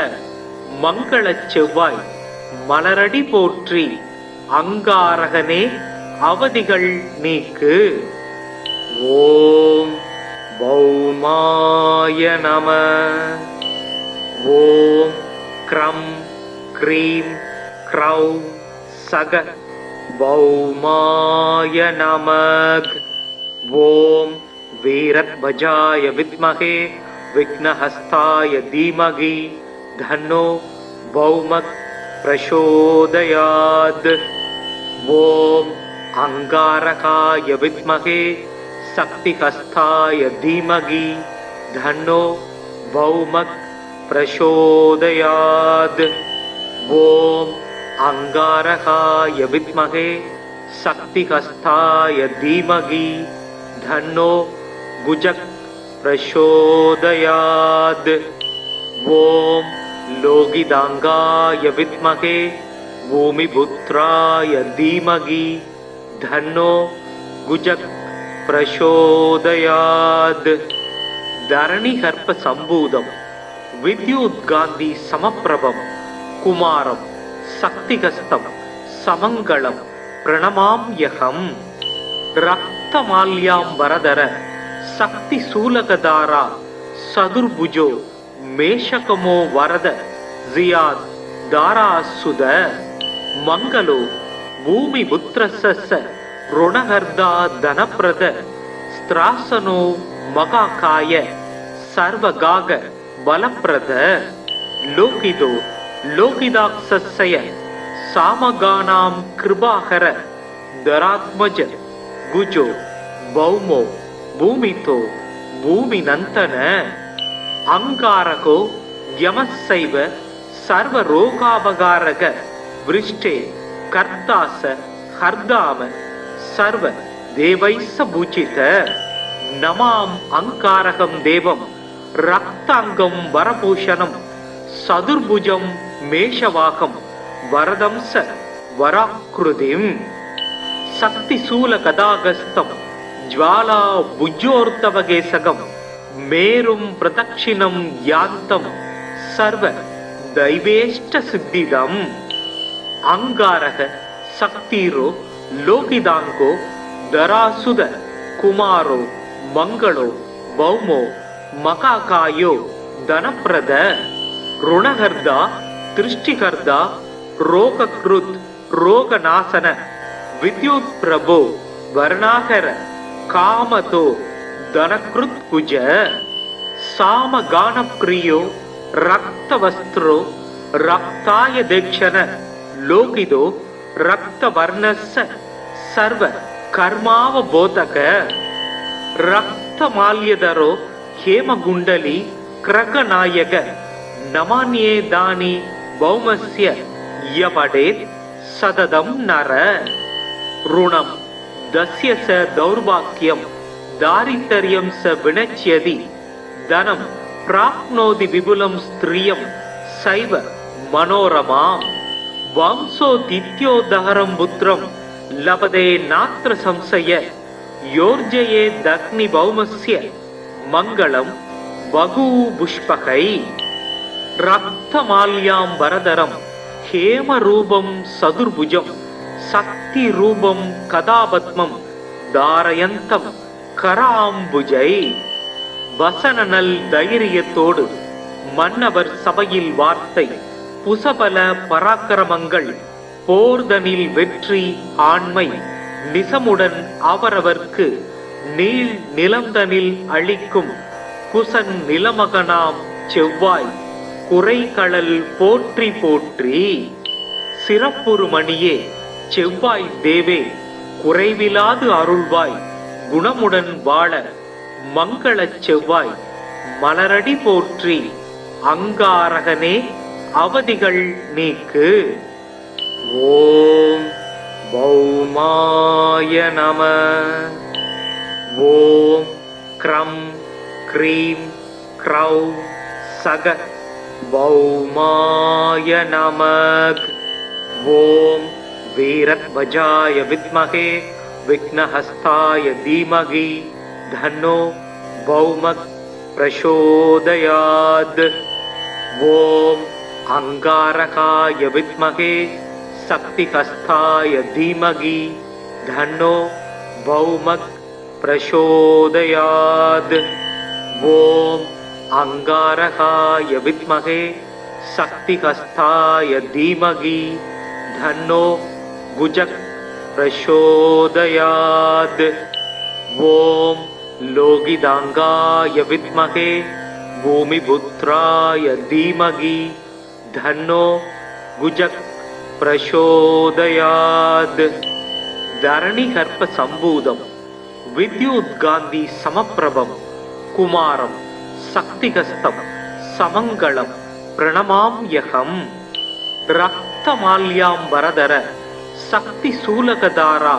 மங்களச் செவ்வாய் மலரடி போற்றி அங்காரகனே அவதிகள் நீக்கு ஓம் பௌமாய நம ஓம் க்ரம் க்ரீம் க்ரௌ சக பௌமாய நமக் ஓம் வீரத்வஜாய வித்மகே விக்னஹஸ்தாய தீமகி धन्नो भौमः प्रचोदयात् ओम अंगारकाय विद्महे शक्तिहस्ताय धीमहि धन्नो भौमः प्रचोदयात् ओम अंगारकाय विद्महे शक्तिहस्ताय धीमहि धन्नो गुजः प्रचोदयात् ओम लोगिदांगाय विद्महे भूमिपुत्राय धीमहि धन्नो गुजक् प्रचोदयात् धरणिगर्भ सम्भूतं विद्युद्गान्धि समप्रभं कुमारं शक्तिहस्तं समङ्गलं प्रणमाम्यहम् रक्तमाल्याम्बरधर शक्तिशूलकधारा सदुर्भुजो मेषकमो वरद जियाद् दारासुद मंगलो भूमिपुत्रस्य ऋणहर्दा धनप्रद स्त्रासनो मकाकाय सर्वगाग बलप्रद लोकिदो लोकिदाक्षस्य सामगानां कृपाकर दरात्मज गुजो भौमो भूमितो भूमिनंतन अंगारको यमस्सैव सर्वरोगापकारक वृष्टे कर्तास हर्दाम सर्व देवैस्स पूजित नमाम् अंकारकं देवं रक्तांगं वरभूषणं सदुर्भुजं मेषवाकं वरदं स वराकृतिं शक्तिशूलकदागस्तं ज्वाला भुजोर्तवगेसगं मेरुं प्रदक्षिणं यान्तं सर्व दैवेष्ट सिद्धिदम् अंगारक शक्तिरो लोकिदांगो दरासुद कुमारो मंगलो भौमो मकाकायो धनप्रद ऋणहर्दा दृष्टिहर्दा रोगकृत् रोगनाशन विद्युत् प्रभो वर्णाकर कामतो धनकृत् कुज सामगानप्रियो रक्तवस्त्रो रक्ताय दक्षिण लोकिदो रक्तवर्णस्य सर्व कर्मावबोधक रक्तमाल्यधरो हेमगुंडली क्रगनायक नमान्ये दानि भौमस्य यवडेत् सततं नर ऋणं दस्य स दौर्भाग्यं दारिद्र्यं स विनच्यति धनं प्राप्नोति विपुलं स्त्रियं सैव मनोरमाम् वंशोदित्योदहरं पुत्रं लभते नात्र संशय योर्जयेदग्निभौमस्य मङ्गलं बहुपुष्पकै रक्तमाल्याम्बरधरं हेमरूपं सदुर्भुजं शक्तिरूपं कदापद्मं धारयन्तं कराम्बुजै வசனநல் தைரியத்தோடு மன்னவர் சபையில் வார்த்தை புசபல பராக்கிரமங்கள் போர்தனில் வெற்றி ஆண்மை நிசமுடன் அவரவர்க்கு நீள் நிலந்தனில் அளிக்கும் குசன் நிலமகனாம் செவ்வாய் குறைகளல் போற்றி போற்றி சிறப்புறு மணியே செவ்வாய் தேவே குறைவிலாது அருள்வாய் குணமுடன் வாழ மங்களச் செவ்வாய் மலரடி போற்றி அங்காரகனே அவதிகள் நீக்கு ஓம் பௌமாய நம ஓம் க்ரம் க்ரீம் க்ரௌ சக பௌமாய நமக் ஓம் வீரத்வஜாய வித்மகே விக்னஹஸ்தாய தீமகி धन्नो भौमक् प्रचोदयात् ओम अंगारकाय विद्महे शक्तिहस्ताय धीमहि धन्नो भौमक् प्रचोदयात् ओम अंगारकाय विद्महे शक्तिहस्ताय धीमहि धन्नो गुजक् प्रचोदयात् ओम लोकिदांगाय विद्महे भूमिपुत्राय धीमहि धन्नो गुजक् प्रचोदयात् धरणिगर्भ सम्भूतं विद्युद्गान्धि समप्रभं कुमारं शक्तिहस्तं समङ्गलं प्रणमाम्यहम् रक्तमाल्याम्बरधर शक्तिशूलकधारा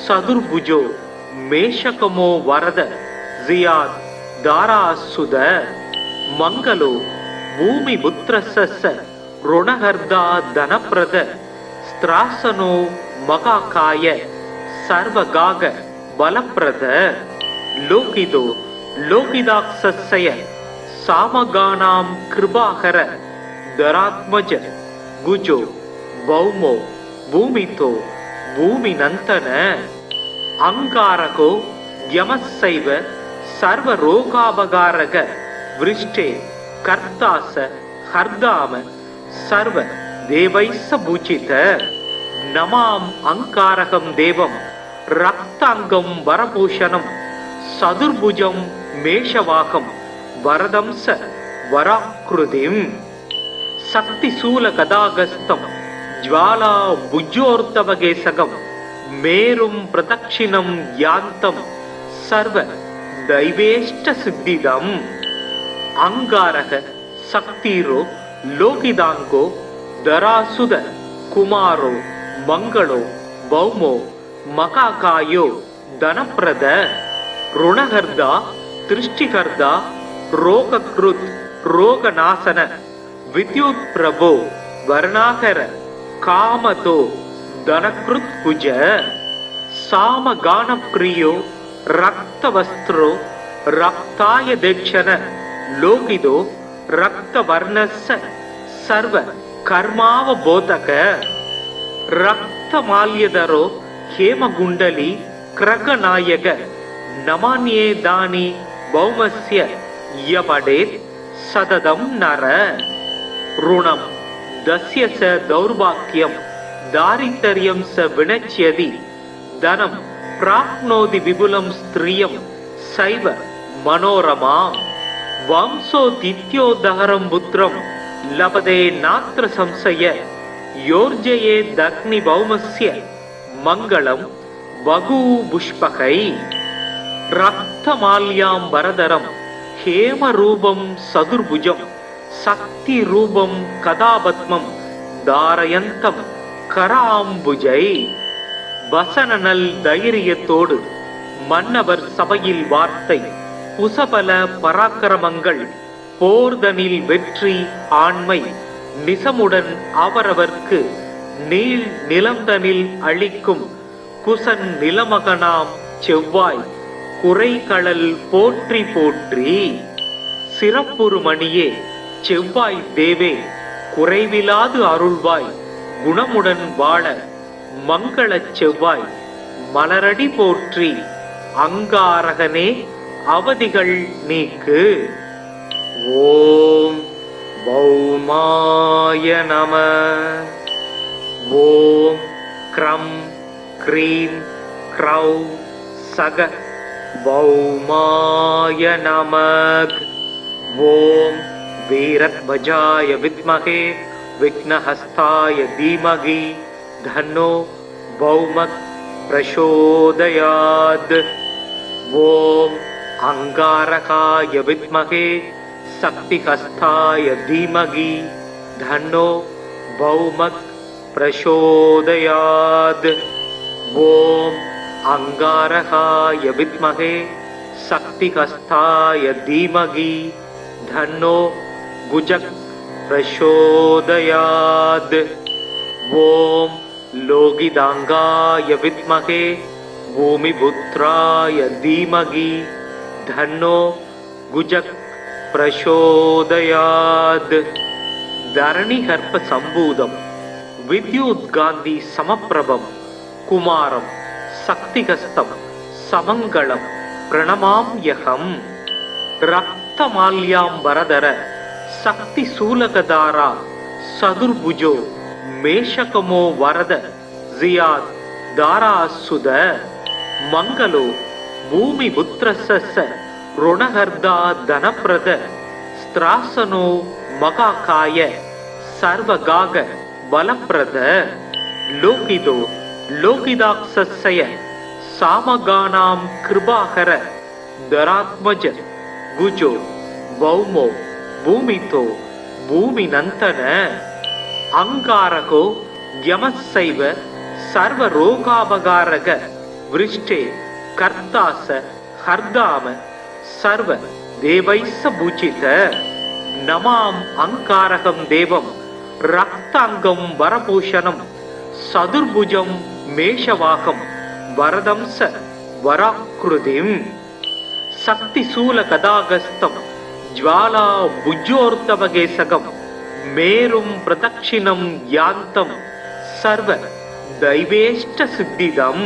सदुर्भुजो मेषकमो वरद जियाद् दारासुद मंगलो भूमिपुत्रस्य ऋणहर्दा धनप्रद ஸ்திராசனோ மகாகாய சர்வகாக பலப்பிரத லோகிதோ லோகிதாக்ஷய சாமகானாம் கிருபாகர தராத்மஜ குஜோ பௌமோ பூமிதோ பூமிநந்தன அங்காரகோ யமசைவ சர்வ ரோகாபகாரக விருஷ்டே கர்த்தாச ஹர்தாம சர்வ தேவைச பூஜித நமாம் அங்காரகம் தேவம் ரக்தாங்கம் வரபூஷணம் சதுர்புஜம் மேஷவாகம் வரதம்ச வராக்ருதிம் சக்தி சூல கதாகஸ்தம் ஜ்வாலா புஜ்ஜோர்த்தவகேசகம் மேரும் பிரதக்ஷிணம் யாந்தம் சர்வ தைவேஷ்ட சித்திதம் அங்காரக சக்திரோ லோகிதாங்கோ தராசுத குமாரோ மங்களோ பௌமோ மகாகாயோ தனப்பிரத ருணகர்தா திருஷ்டிகர்தா ரோகக்ருத் ரோகநாசன வித்யுத் பிரபோ வர்ணாகர காமதோ தனக்ருத் குஜ சாமகானப்ரியோ ரக்தவஸ்திரோ ரக்தாய தேக்ஷன லோகிதோ ரக்தவர்ணஸ்ஸ சர்வ கர்மாவபோதக ரக்தமால்யதரோ ஹேமகுண்டலி கிரகநாயக நமான்யே தானி பௌமஸ்ய யபடேத் சததம் நர ருணம் தஸ்ய ச தௌர்பாக்கியம் தாரித்தரியம் ச வினச்யதி தனம் பிராப்னோதி விபுலம் ஸ்திரியம் சைவ மனோரமா வம்சோ தித்யோதஹரம் புத்திரம் லபதே நாத்ர சம்சய யோர்ஜயே தக்னி பௌமஸ்ய மங்களம் வகு புஷ்பகை ரக்தமால்யாம் வரதரம் ஹேமரூபம் சதுர்புஜம் சக்தி ரூபம் கதாபத்மம் தாரயந்தம் கராம்புஜை வசனநல் தைரியத்தோடு மன்னவர் சபையில் வார்த்தை புசபல பராக்கிரமங்கள் போர்தனில் வெற்றி ஆண்மை நிசமுடன் அவரவர்க்கு நீள் நிலந்தனில் அளிக்கும் குசன் நிலமகனாம் செவ்வாய் குறைகளல் போற்றி போற்றி சிறப்புறு மணியே செவ்வாய் தேவே குறைவிலாது அருள்வாய் குணமுடன் வாழ மங்களச் செவ்வாய் மலரடி போற்றி அங்காரகனே அவதிகள் நீக்கு. ஓம் பௌமாய நம. ஓம் க்ரம் க்ரீம் க்ரௌ சக பௌமாய நமக். ஓம் வீரத்வஜாய வித்மகே விக்னஹஸ்தாய தீமகி தன்னோ பௌமக் பிரசோதயாத். ஓம் அங்காரகாய வித்மகே சக்திஹஸ்தாய தீமகி தன்னோ பௌமக் பிரசோதயாத். ஓம் அங்காரகாய வித்மகே சக்திஹஸ்தாய தீமகி தன்னோ குஜக் பிரசோதயாத். ஓம் லோகிதாங்காய வித்மகே பூமிபுத்ராய தீமகி தன்னோ குஜக் பிரசோதயாத். தரணிகர்ப்ப சம்பூதம் வித்யுத்காந்தி சமப்பிரபம் குமாரம் சக்திகஸ்தம் சமங்களம் பிரணமாம்யகம். ரக்தமால்யாம் வரதர சக்தி சூலகதாரா சதுர்புஜோ மேஷகமோ வரத ஜியாத் தாராசுத. மங்களோ பூமி புத்திரச ருணகர்தா தனப்பிரத ஸ்திராசனோ மகாகாய சர்வகாக பலப்பிரத. லோகிதோ லோகிதாக்ஷய சாமகானாம் கிருபாகர தராத்மஜ குஜோ பௌமோ பூமிதோ பூமிநந்தன. அங்காரகோ யமசைவ சர்வ ரோகாபகாரக விருஷ்டே கர்த்தாச ஹர்தாம சர்வ தேவைச பூஜித. நமாம் அங்காரகம் தேவம் ரக்தாங்கம் வரபூஷணம் சதுர்புஜம் மேஷவாகம் வரதம்ச வராக்ருதிம் சக்தி சூல கதாகஸ்தம் ஜ்வாலா புஜ்ஜோர்த்தவகேசகம் மேரும் பிரதக்ஷிணம் யாந்தம் சர்வ தைவேஷ்ட சித்திதம்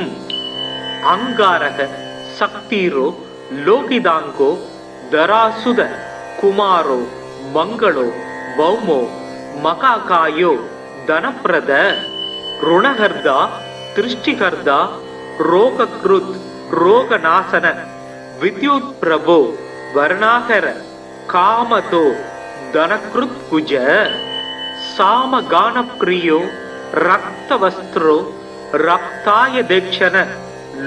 அங்காரக சக்திரோ லோகிதாங்கோ தராசுத குமாரோ மங்களோ பௌமோ மகாகாயோ தனப்பிரத ருணகர்தா திருஷ்டிகர்தா ரோகக்ருத் ரோகநாசன வித்யுத் பிரபோ வர்ணாகர காமதோ தனக்ருத் குஜ சாமகானப்ரியோ ரக்தவஸ்திரோ ரக்தாய தேக்ஷண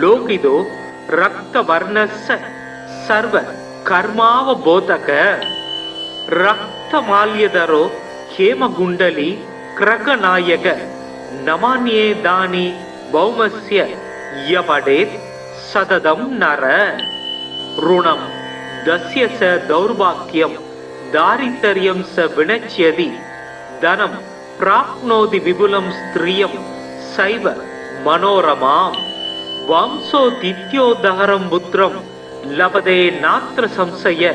லோகிதோ ரக்தவர்ணஸ்ஸ சர்வ கர்மாவபோதக ரக்தமால்யதரோ ஹேமகுண்டலி கிரகநாயக நமான்யே தானி பௌமஸ்ய யபடேத் சததம் நர ருணம் தஸ்ய ச தௌர்பாக்யம் தாரித்தர்யம் ச வினச்யதி தனம் பிராப்னோதி விபுலம் ஸ்திரியம் சைவ மனோரமாம் வம்சோ தித்யோதஹரம் புத்திரம் லபதே நாத்ர சம்சய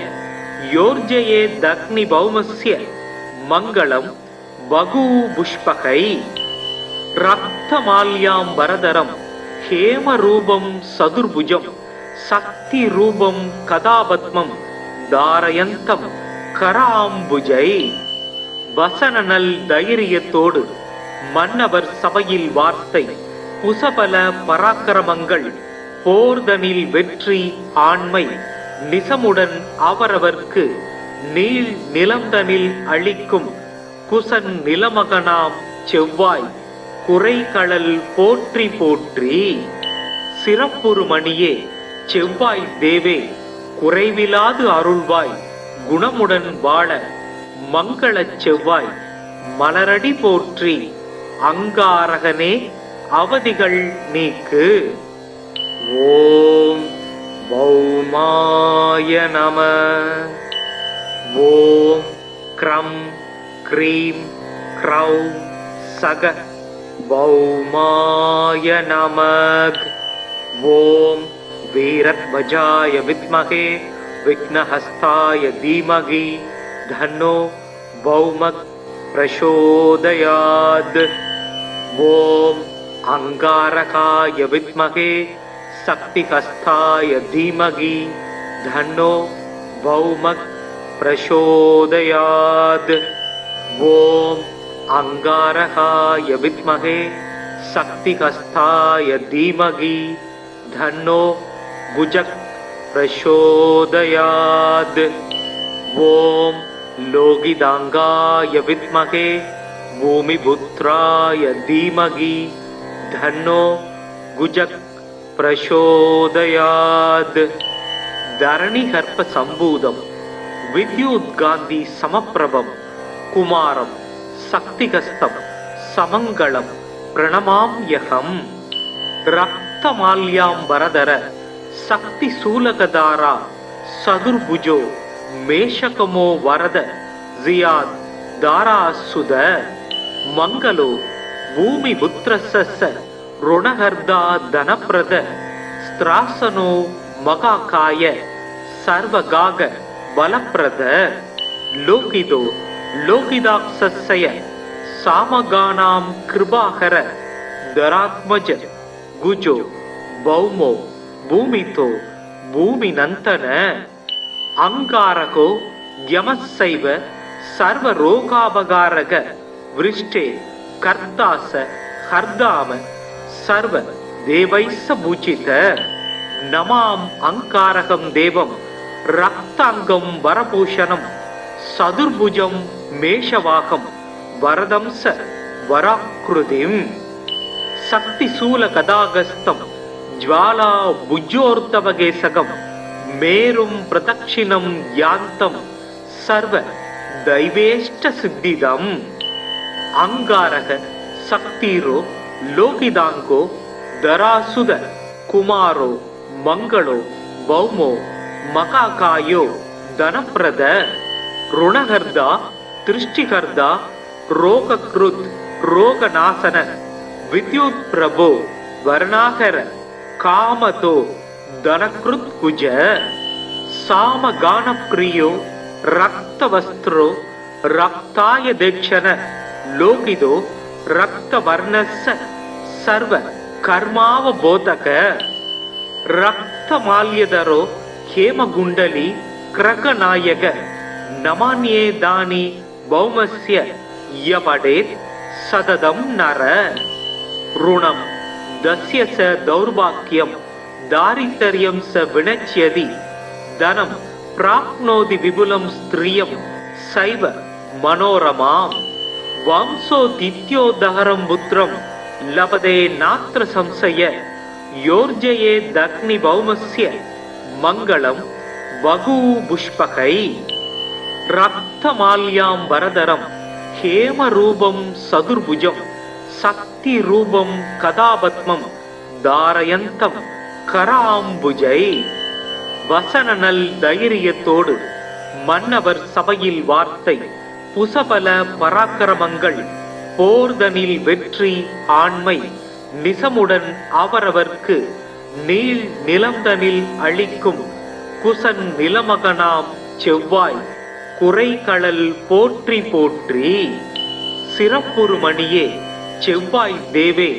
யோர்ஜயே தக்னி பௌமஸ்ய மங்களம் பகு புஷ்பகை ரக்தமால்யாம் வரதரம் ஹேமரூபம் சதுர்புஜம் சக்தி ரூபம் கதாபத்மம் தாரயந்தம் கராம்புஜை வசனநல் தைரியத்தோடு மன்னவர் சபையில் வார்த்தை புசபல பராக்கிரமங்கள் போர்தனில் வெற்றி ஆண்மை நிசமுடன் அவரவர்க்கு நீள் நிலந்தனில் அளிக்கும் குசன் நிலமகனாம் செவ்வாய் குறைகளல் போற்றி போற்றி சிறப்புறு மணியே செவ்வாய் தேவே குறைவிலாது அருள்வாய் குணமுடன் வாழ மங்களச் செவ்வாய் மலரடி போற்றி அங்காரகனே அவதிகள் நீக்கு. ஓம் பௌமாய நம. ஓம் க்ரம் க்ரீம் க்ரௌ சக பௌமாய நமக். ஓம் வீரத்வஜாய வித்மகே விக்னஹஸ்தாய தீமகி தன்னோ பௌமக் பிரசோதயாத். ஓம் அங்காரகாய வித்மகே சக்திஹஸ்தாய தீமகி தன்னோ பௌமக் பிரசோதயாத். ஓம் அங்காரகாய வித்மகே சக்திஹஸ்தாய தீமகி தன்னோ குஜக் பிரசோதயாத். ஓம் லோகிதாங்காய வித்மகே பூமிபுத்ராய தீமகி தன்னோ குஜக் பிரசோதயாத். தரணிகர்ப்ப சம்பூதம் வித்யுத்காந்தி சமப்பிரபம் குமாரம் சக்திகஸ்தம் சமங்களம் பிரணமாம்யகம். ரக்தமால்யாம் வரதர சக்தி சூலகதாரா சதுர்புஜோ மேஷகமோ வரத ஜியாத் தாராசுத மங்களோ பூமி புத்திரச ருணகர்தா தனப்பிரத ஸ்திராசனோ மகாகாய சர்வகாக பலப்பிரத லோகிதோ லோகிதாக்ஷய சாமகானாம் கிருபாகர தராத்மஜ குஜோ பௌமோ பூமிதோ பூமிநந்தன அங்காரகோ யமசைவ சர்வ ரோகாபகாரக விருஷ்டே கர்த்தாச ஹர்தாம சர்வ தேவைஸ்ஸ பூஜித. நமாம் அங்காரகம் தேவம் ரக்தாங்கம் வரபூஷணம் சதுர்புஜம் மேஷவாகம் வரதம்ச வராக்ருதிம் சக்தி சூல கதாகஸ்தம் ஜ்வாலா புஜ்ஜோர்த்தவகேசகம் மேரும் பிரதக்ஷிணம் யாந்தம் சர்வ தைவேஷ்ட சித்திதம். அங்காரக சக்திரோ லோகிதாங்கோ தராசுத குமாரோ மங்களோ பௌமோ மகாகாயோ தனப்பிரத ருணகர்தா திருஷ்டிகர்தா ரோகக்ருத் ரோகநாசன विद्युत् प्रभो वर्णाकर कामतो धनकृत् कुज सामगान प्रियो रक्तवस्त्रो रक्ताय दक्षिण लोकिदो रक्तवर्णस्य सर्व कर्मावबोधक रक्तमाल्यधरो हेमगुण्डली क्रगनायक नमान्ये दानि भौमस्य यपडेत् सततं नर ऋणं दस्य स दौर्भाग्यं दारिद्र्यं स विनच्यति धनं प्राप्नोति विपुलं स्त्रियं सैव मनोरमां वंशोदित्योदहरं पुत्रं लभते नात्र संशय योर्जयेदग्निभौमस्य मङ्गलं वगुपुष्पकै रक्तमाल्याम्बरधरं हेमरूपं सदुर्भुजं शक्तिरूपं कदापद्मं धारयन्तं कराम्बुजै வசனநல் தைரியத்தோடு மன்னவர் சபையில் வார்த்தை புசபல பராக்கிரமங்கள் போர்தனில் வெற்றி ஆண்மை நிசமுடன் அவரவர்க்கு நீள் நிலந்தனில் அளிக்கும் குசன் நிலமகனாம் செவ்வாய் குறைகளல் போற்றி போற்றி சிறப்புறு மணியே செவ்வாய் தேவே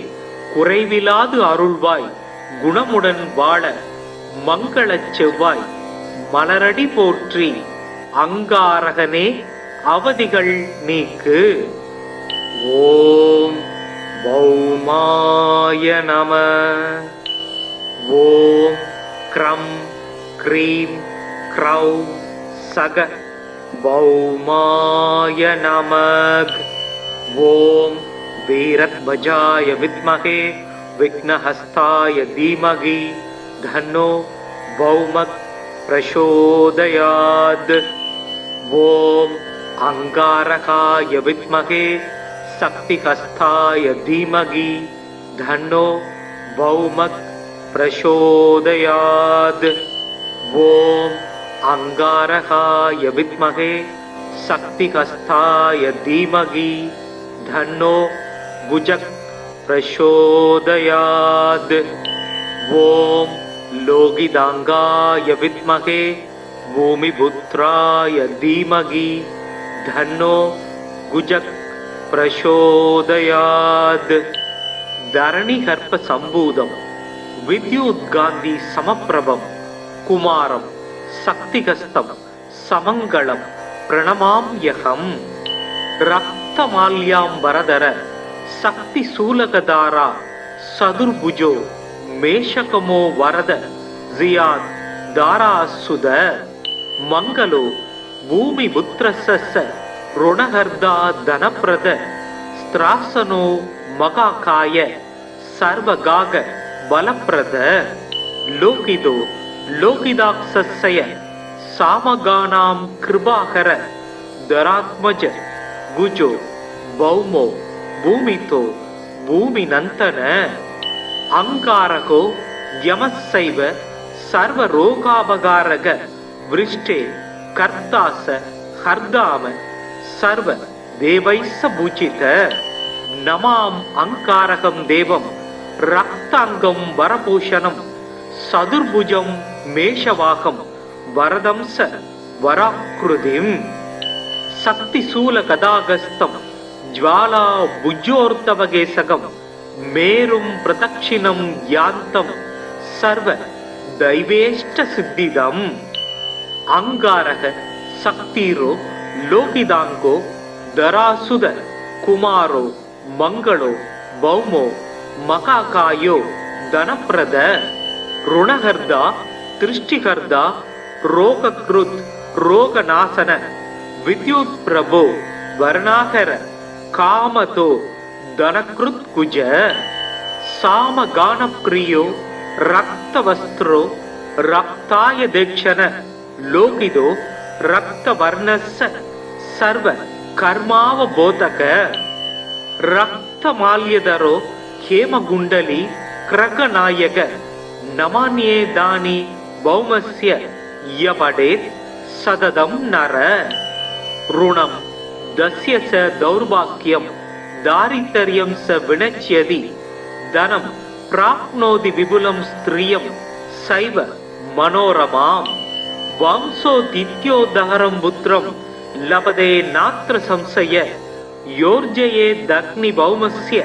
குறைவிலாது அருள்வாய் குணமுடன் வாழ மங்களச் செவ்வாய் மலரடி போற்றி அங்காரகனே அவதிகள் நீக்கு. ஓம் பௌமாய நம. ஓம் க்ரம் க்ரீம் க்ரௌ சக பௌமாய நமக். ஓம் வீரத்வஜாய வித்மகே விக்னஹஸ்தாய தீமகி धन्नो भौमत् प्रचोदयात्. ओम अंगारकाय विद्महे शक्तिहस्ताय धीमहि धन्नो भौमत् प्रचोदयात्. ओम अंगारकाय विद्महे शक्तिहस्ताय धीमहि धन्नो भुजक् प्रचोदयात्. ओम लोगिदांगाय विद्महे भूमिपुत्राय धीमहि धन्नो गुजक् प्रचोदयात्. धरणिगर्भ संभूतं विद्युद्गान्धि समप्रभं कुमारं शक्तिहस्तं समङ्गलं प्रणमाम्यहं. रक्तमाल्याम्बरधर शक्तिशूलकधारा सदुर्भुजो मेषकमो वरद जियाद दारासुद मंगलो भूमि पुत्रस्य ऋणहर्दा धनप्रद स्त्रासनो मगाकाय सर्वगाग बलप्रद लोकिदो लोकिदाक्षस्य सामगानां कृपाकर दरात्मज गुजो भौमो भूमितो भूमिनंतन अंगारको यमस्सैव सर्वरोगापकारक वृष्टे कर्तास हर्दाम सर्व देवैस्स पूजित. नमाम अंगारकं देवं रक्तांगं वरभूषणं सदुर्भुजं मेषवाहं वरदं स वराकृतिं शक्तिशूलगदागस्तं ज्वाला भुजोर्तवगेसकं मेरुं प्रदक्षिणं यान्तं सर्व दैवेष्ट सिद्धिदम्. अंगारक शक्तिरो लोकिदांगो दरासुद कुमारो मंगलो भौमो मकाकायो धनप्रद ऋणहर्दा दृष्टिहर्दा रोगकृत् रोगनाशन विद्युत् प्रभो वर्णाकर कामतो धनकृत् कुज सामगान प्रियो रक्तवस्त्रो रक्ताय दक्षिण लोकिदो रक्तवर्णस्य सर्व कर्मावबोधक रक्तमाल्यधरो हेमगुण्डली क्रगनायक नमान्ये दानि भौमस्य यपडेत् सततं नर ऋणं दस्य च दौर्भाग्यं दारिद्र्यं स विनच्यति தனம் பிராப்னோதி விபுலம் ஸ்திரியம் சைவ மனோரமாம் வம்சோதித்யோதஹரம் புத்திரம் லபதே நாத்ர சம்சய யோர்ஜயே தக்னி பௌமஸ்ய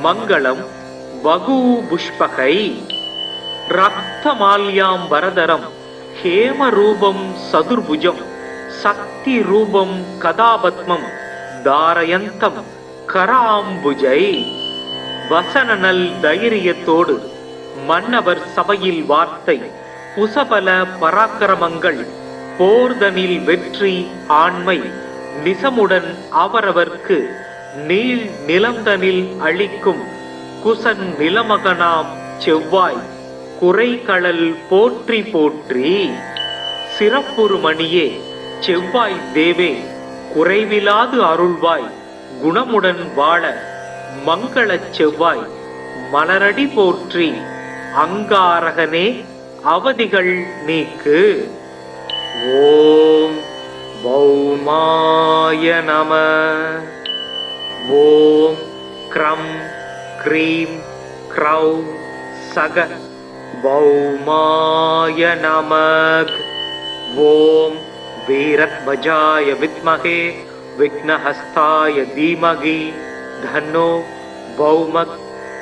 மங்களம் வகு புஷ்பகை ரக்தமால்யாம் வரதரம் ஹேமரூபம் சதுர்புஜம் சக்தி ரூபம் கதாபத்மம் தாரயந்தம் கராம்புஜை. வசனநல் தைரியத்தோடு மன்னவர் சபையில் வார்த்தை புசபல பராக்கிரமங்கள் போர்தனில் வெற்றி ஆண்மை நிசமுடன் அவரவர்க்கு நீள் நிலந்தனில் அளிக்கும் குசன் நிலமகனாம் செவ்வாய் குறைகளல் போற்றி போற்றி. சிறப்புறு மணியே செவ்வாய் தேவே குறைவிலாது அருள்வாய் குணமுடன் வாழ மங்களச் செவ்வாய் மலரடி போற்றி. அங்காரகனே அவதிகள் நீக்கு. ஓம் பௌமாய நம. ஓம் க்ரம் க்ரீம் க்ரௌ சக பௌமாய நமக். ஓம் வீரத்வஜாய வித்மகே விக்னஹஸ்தாய தீமகி தன்னோ பௌமக்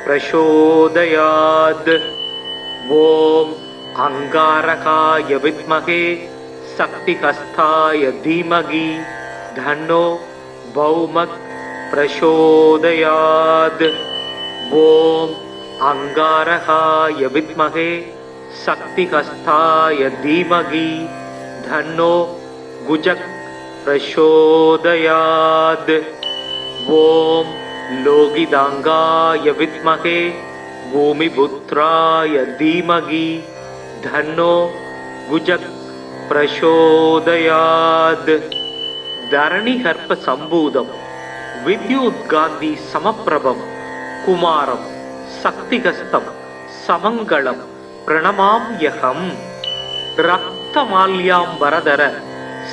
பிரசோதயாத். ஓம் அங்காரகாய வித்மகே சக்திஹஸ்தாய தீமகி தன்னோ பௌமக் பிரசோதயாத். ஓம் அங்காரகாய வித்மகே சக்திஹஸ்தாய தீமகி தன்னோ குஜக் பிரசோதயாத். ஓம் லோகிதாங்காய வித்மகே பூமிபுத்ராய தீமகி தன்னோ குஜக் பிரசோதயாத். தரணிகர்ப்ப சம்பூதம் வித்யுத்காந்தி சமப்பிரபம் குமாரம் சக்திகஸ்தம் சமங்களம் பிரணமாம்யகம். ரக்தமால்யாம் வரதர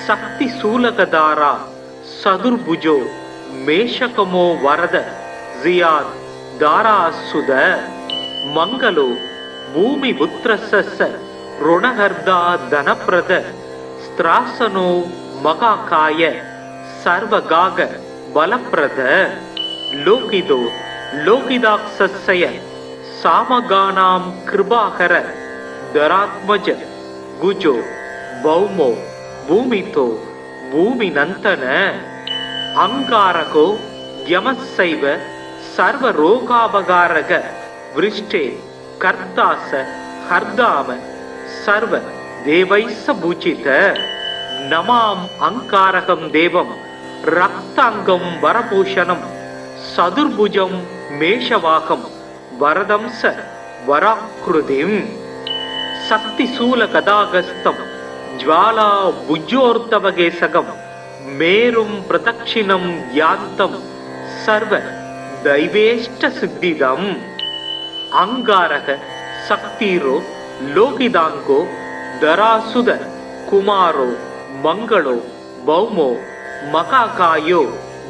சக்தி சூலகதாரா சதுர்புஜோ மேஷகமோ வரத ஜியாத் தாராசுத. மங்களோ பூமி புத்திரச ருணஹர்தா தனப்பிரத ஸ்திராசனோ மகாகாய சர்வகாக பலப்பிரத. லோகிதோ லோகிதாக்ஷய சாமகானாம் கிருபாகர தராத்மஜ குஜோ பௌமோ பூமிதோ பூமி நந்தன. அங்காரகோ யமசைவ சர்வ ரோகாபகாரக விருஷ்டே கர்த்தாச ஹர்தாம சர்வ தேவைச பூஜித. நமாம் அங்காரகம் தேவம் ரக்தாங்கம் வரபூஷணம் சதுர்புஜம் மேஷவாகம் வரதம்ச வராக்ருதிம். சக்தி சூல கதாகஸ்தம் ஜ்வாலா புஜ்ஜோர்த்தவகேசகம் மேரும் பிரதக்ஷிணம் யாந்தம் சர்வ தைவேஷ்ட சித்திதம். அங்காரக சக்திரோ லோகிதாங்கோ தராசுத குமாரோ மங்களோ பௌமோ மகாகாயோ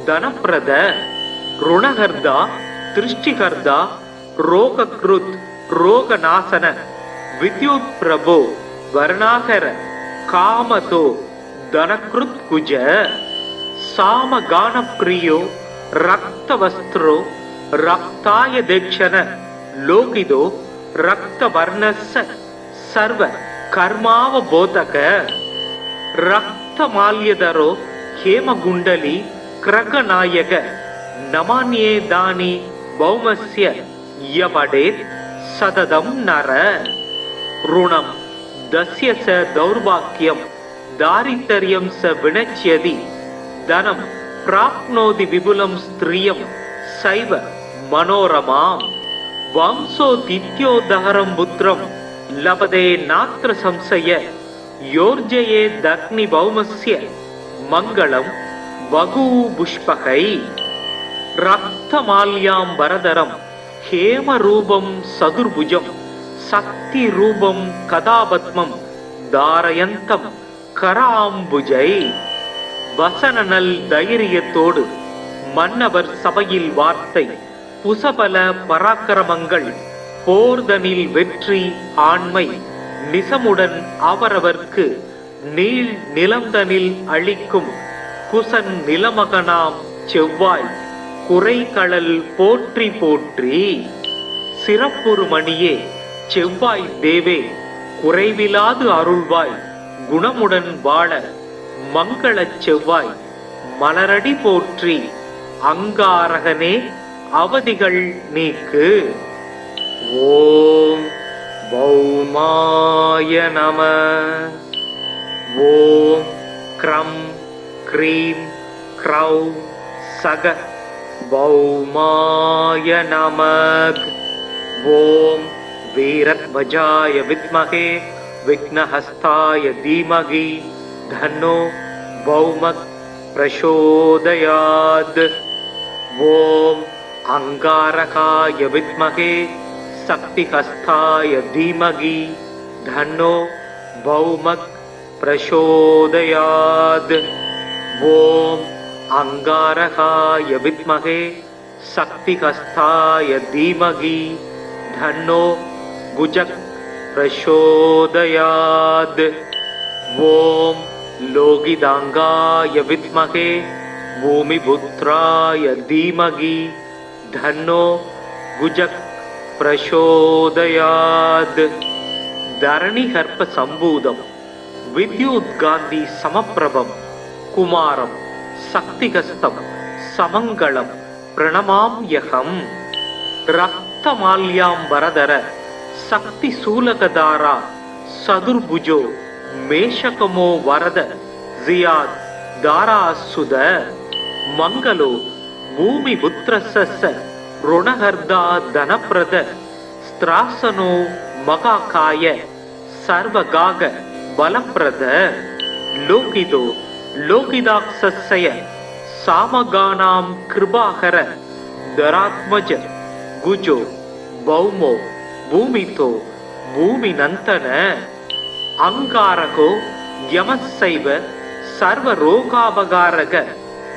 தனப்பிரத. ருணஹர்தா திருஷ்டிகர்தா ரோகக்ருத் ரோகநாசன வித்யுத் பிரபோ வர்ணாகர காமதோ தனக்ருத் குஜ. சாமகானப்ரியோ ரக்தவஸ்திரோ ரக்தாய தேக்ஷண லோகிதோ ரக்தவர்ணஸ்ஸ சர்வ கர்மாவபோதக. ரக்தமால்யதரோ ஹேமகுண்டலி கிரகநாயக நமான்யே தானி பௌமஸ்ய யபடேத் சததம் நர. ருணம் தஸ்ய ச தௌர்பாக்யம் தாரித்தர்யம் ச வினச்யதி தனம் பிராப்னோதி விபுலம் ஸ்திரியம் சைவ மனோரமாம். வம்சோதித்யோதஹரம் புத்திரம் லபதே நாத்ர சம்சய யோர்ஜயே தக்னி பௌமஸ்ய மங்களம் வகு புஷ்பகை. ரக்தமால்யாம் வரதரம் ஹேமரூபம் சதுர்புஜம் சக்தி ரூபம் கதாபத்மம் தாரயந்தம் கராம்புஜை. வசனநல் தைரியத்தோடு மன்னவர் சபையில் வார்த்தை புசபல பராக்கிரமங்கள் போர்தனில் வெற்றி ஆண்மை நிசமுடன் அவரவர்க்கு நீள் நிலந்தனில் அளிக்கும் குசன் நிலமகனாம் செவ்வாய் குறைகளல் போற்றி போற்றி. சிறப்புறு மணியே செவ்வாய் தேவே குறைவிலாது அருள்வாய் குணமுடன் வாழ மங்களச் செவ்வாய் மலரடி போற்றி. அங்காரகனே அவதிகள் நீக்கு. ஓம் பௌமாய நம. ஓம் க்ரம் க்ரீம் க்ரௌ சக பௌமாய நமக். ஓம் வீரத்வஜாய வித்மகே விக்னஹஸ்தாய தீமகி தன்னோ பௌமக் பிரசோதயாத். ஓம் அங்காரகாய வித்மகே சக்திஹஸ்தாய தீமகி தன்னோ பௌமக் பிரசோதயாத். ஓம் அங்காரகாய வித்மகே சக்திஹஸ்தாய தீமகி தன்னோ குஜக் பிரசோதயாத். ஓம் லோகிதாங்காய வித்மகே பூமிபுத்ராய தீமகி தன்னோ குஜக் பிரசோதயாத். தரணிகர்ப்ப சம்பூதம் வித்யுத்காந்தி சமப்பிரபம் குமாரம் சக்திகஸ்தம் சமங்களம் பிரணமாம்யகம். ரக்தமால்யாம் வரதர சக்தி சூலகதாரா சதுர்புஜோ மேஷகமோ வரத ஜியாத் தாராசுத. மங்களோ பூமி புத்திரச ருணகர்தா தனப்பிரத ஸ்திராசனோ மகாகாய சர்வகாக பலப்பிரத. லோகிதோ லோகிதாக்ஷய சாமகானாம் கிருபாகர தராத்மஜ குஜோ பௌமோ பூமிதோ பூமிநந்தன. அங்காரகோ யமசைவ சர்வரோகாபகாரக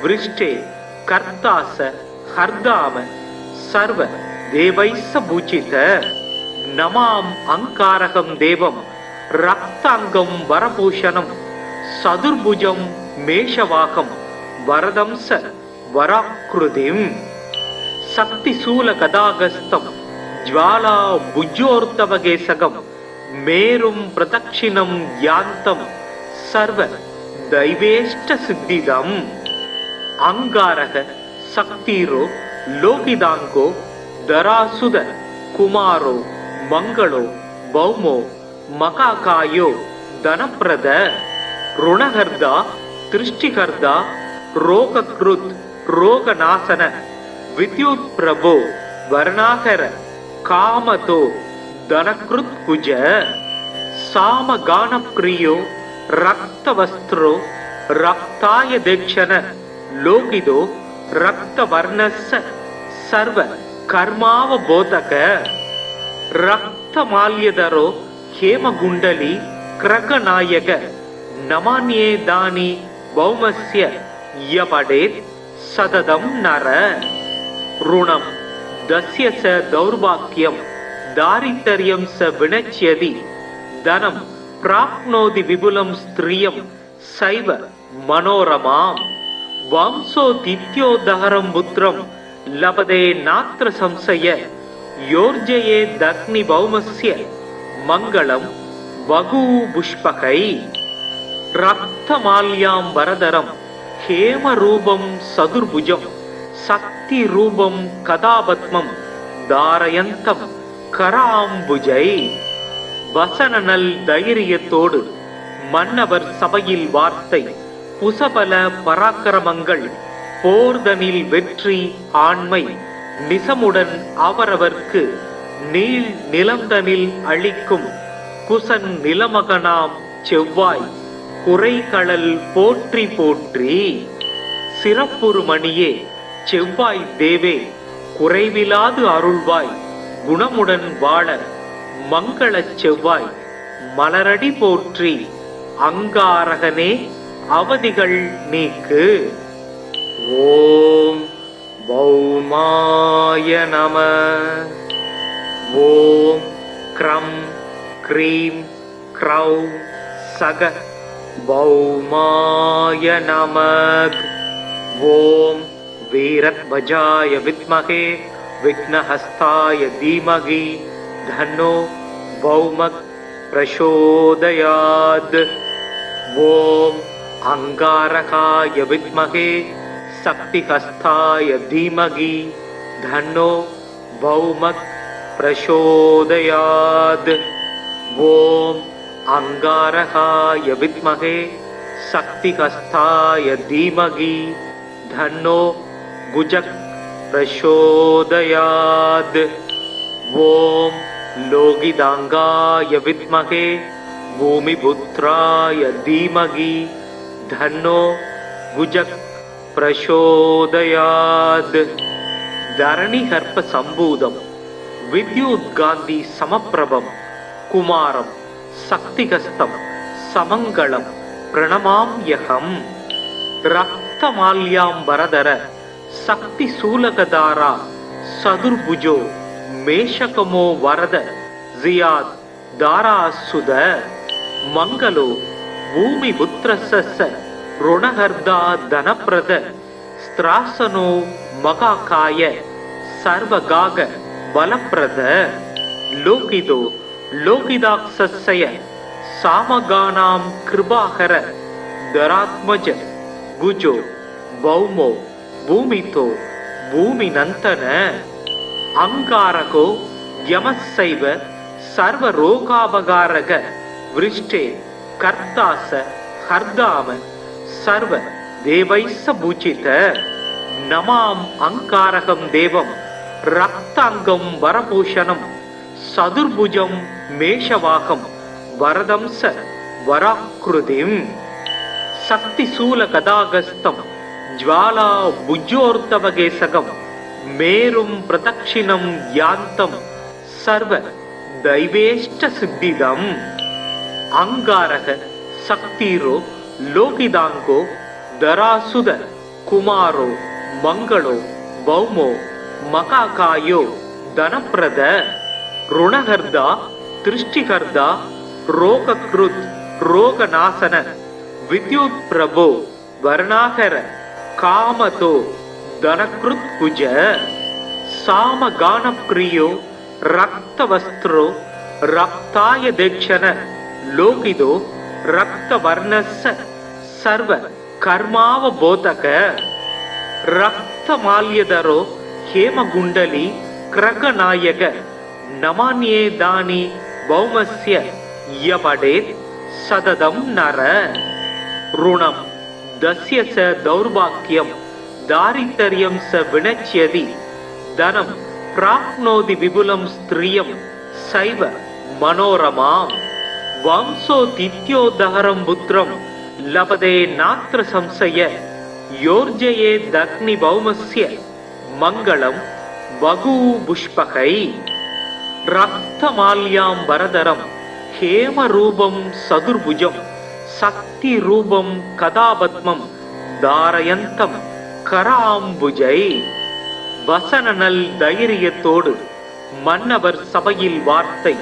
விருஷ்டே கர்த்தாச ஹர்தாம சர்வ தேவைச பூஜித. நமாம் அங்காரகம் தேவம் ரக்தாங்கம் வரபூஷணம் சதுர்புஜம் மேஷவாகம் வரதம்ச வராக்ருதிம். சக்தி சூல கதாகஸ்தம் ஜ்வாலா புஜ்யோர்த்தவகேசகம் மேரும் பிரதக்ஷிணம் யாந்தம் சர்வ தைவேஷ்ட சித்திதம். அங்காரக சக்திரோ லோகிதாங்கோ தராசுத குமாரோ மங்களோ பௌமோ மகாகாயோ தனப்பிரத. ருணகர்தா திருஷ்டிகர்தா ரோகக்ருத் ரோகநாசன வித்யுத் பிரபோ வர்ணாகர காமதோ தனக்ருத் குஜ. சாமகானப்ரியோ ரக்தவஸ்திரோ ரக்தாய தேக்ஷண லோகிதோ ரக்தவர்ணஸ்ஸ சர்வ கர்மாவபோதக. ரக்தமால்யதரோ ஹேமகுண்டலி கிரகநாயக நமான்யே தானி பௌமஸ்ய யபடேத் சததம் நர. ருணம் தஸ்ய ச தௌர்பாக்யம் தாரித்தர்யம் ச வினச்யதி தனம் பிராப்னோதி விபுலம் ஸ்திரியம் சைவ மனோரமாம். வம்சோ தித்யோதஹரம் புத்திரம் லபதே நாத்ர சம்சய யோர்ஜயே தக்னி பௌமஸ்ய மங்களம் வகு புஷ்பகை. ரக்தமால்யாம் வரதரம் ஹேமரூபம் சதுர்புஜம் சக்தி ரூபம் கதாபத்மம் தாரயந்தம் கராம்புஜை. வசனநல் தைரியத்தோடு மன்னவர் சபையில் வார்த்தை புசபல பராக்கிரமங்கள் போர்தனில் வெற்றி ஆண்மை நிசமுடன் அவரவர்க்கு நீள் நிலந்தனில் அளிக்கும் குசன் நிலமகனாம் செவ்வாய் குறைகளல் போற்றி போற்றி. சிறப்புறு மணியே செவ்வாய் தேவே குறைவிலாது அருள்வாய் குணமுடன் வாழ மங்களச் செவ்வாய் மலரடி போற்றி. அங்காரகனே அவதிகள் நீக்கு. ஓம் பௌமாய நம. ஓம் க்ரம் க்ரீம் க்ரௌ சக பௌமாய நமக். ஓம் வீரத்வஜாய வித்மகே விக்னஹஸ்தாய தீமகி தன்னோ பௌமக் பிரசோதயாத். ஓம் அங்காரகாய வித்மகே சக்திஹஸ்தாய தீமகி தன்னோ பௌமக் பிரசோதயாத். ஓம் அங்காரகாய வித்மகே சக்திஹஸ்தாய தீமகி தன்னோ குஜக் பிரசோதயாத். ஓம் லோகிதாங்காய வித்மகே பூமிபுத்ராய தீமகி தன்னோ குஜக் பிரசோதயாத். தரணிகர்ப்ப சம்பூதம் வித்யுத்காந்தி சமப்பிரபம் குமாரம் சக்திகஸ்தம் சமங்களம் பிரணமாம்யகம். ரக்தமால்யாம்பரதர சக்தி சூலகதாரா சதுர்புஜோ மேஷகமோ வரத ஜியாத் தாராசுத மங்களோ பூமி புத்திரச ருணஹர்தா தனப்பிரத ஸ்திராசனோ மகாகாய சர்வகாக பலப்பிரத லோகிதோ லோகிதாக்ஷய சாமகானாம் கிருபாகர தராத்மஜ குஜோ பௌமோ பூமிதோ பூமிநந்தன அங்காரகோ யமசைவ சர்வ ரோகாபகாரக விருஷ்டே கர்த்தாச ஹர்தாம சர்வ தேவைஸ்ஸ பூஜித. நமாம் அங்காரகம் தேவம் ரக்தாங்கம் வரபூஷணம் சதுர்புஜம் மேஷவாகம் வரதம்ச வராக்ருதிம் சக்தி சூல கதாகஸ்தம் ஜ்வாலா புஜோர்த்தவகேசகம் மேரும் பிரதக்ஷிணம் யாந்தம் சர்வ தைவேஷ்ட சித்திதம். அங்காரக சக்திரோ லோகிதாங்கோ தராசுத குமாரோ மங்களோ பௌமோ மகாகாயோ தனப்பிரத ருணஹர்தா திருஷ்டிகர்தா ரோகக்ருத் ரோகநாசன வித்யுத் பிரபோ வர்ணாகர காமதோ தனக்ருத் குஜ சாமகானப்ரியோ ரக்தவஸ்திரோ ரக்தாய தேக்ஷண லோகிதோ ரக்தவர்ணஸ்ஸ சர்வ கர்மாவபோதக ரக்தமால்யதரோ ஹேமகுண்டலி கிரகநாயக நமான்யே தானி பௌமஸ்ய யபடேத் சததம் நர. ருணம் தஸ்ய ச தௌர்பாக்யம் தாரித்தர்யம் ச வினச்யதி தனம் பிராப்னோதி விபுலம் ஸ்திரியம் சைவ மனோரமாம். வம்சோ தித்யோதஹரம் புத்ரம் லபதே நாத்ர சம்சய யோர்ஜயே தக்னி பௌமஸ்ய மங்களம் வகு புஷ்பகை. ரக்தமால்யாம் வரதரம் ஹேமரூபம் சதுர்புஜம் சக்தி ரூபம் கதாபத்மம் தாரயந்தம் கராம்புஜை. வசனநல் தைரியத்தோடு மன்னவர் சபையில் வார்த்தை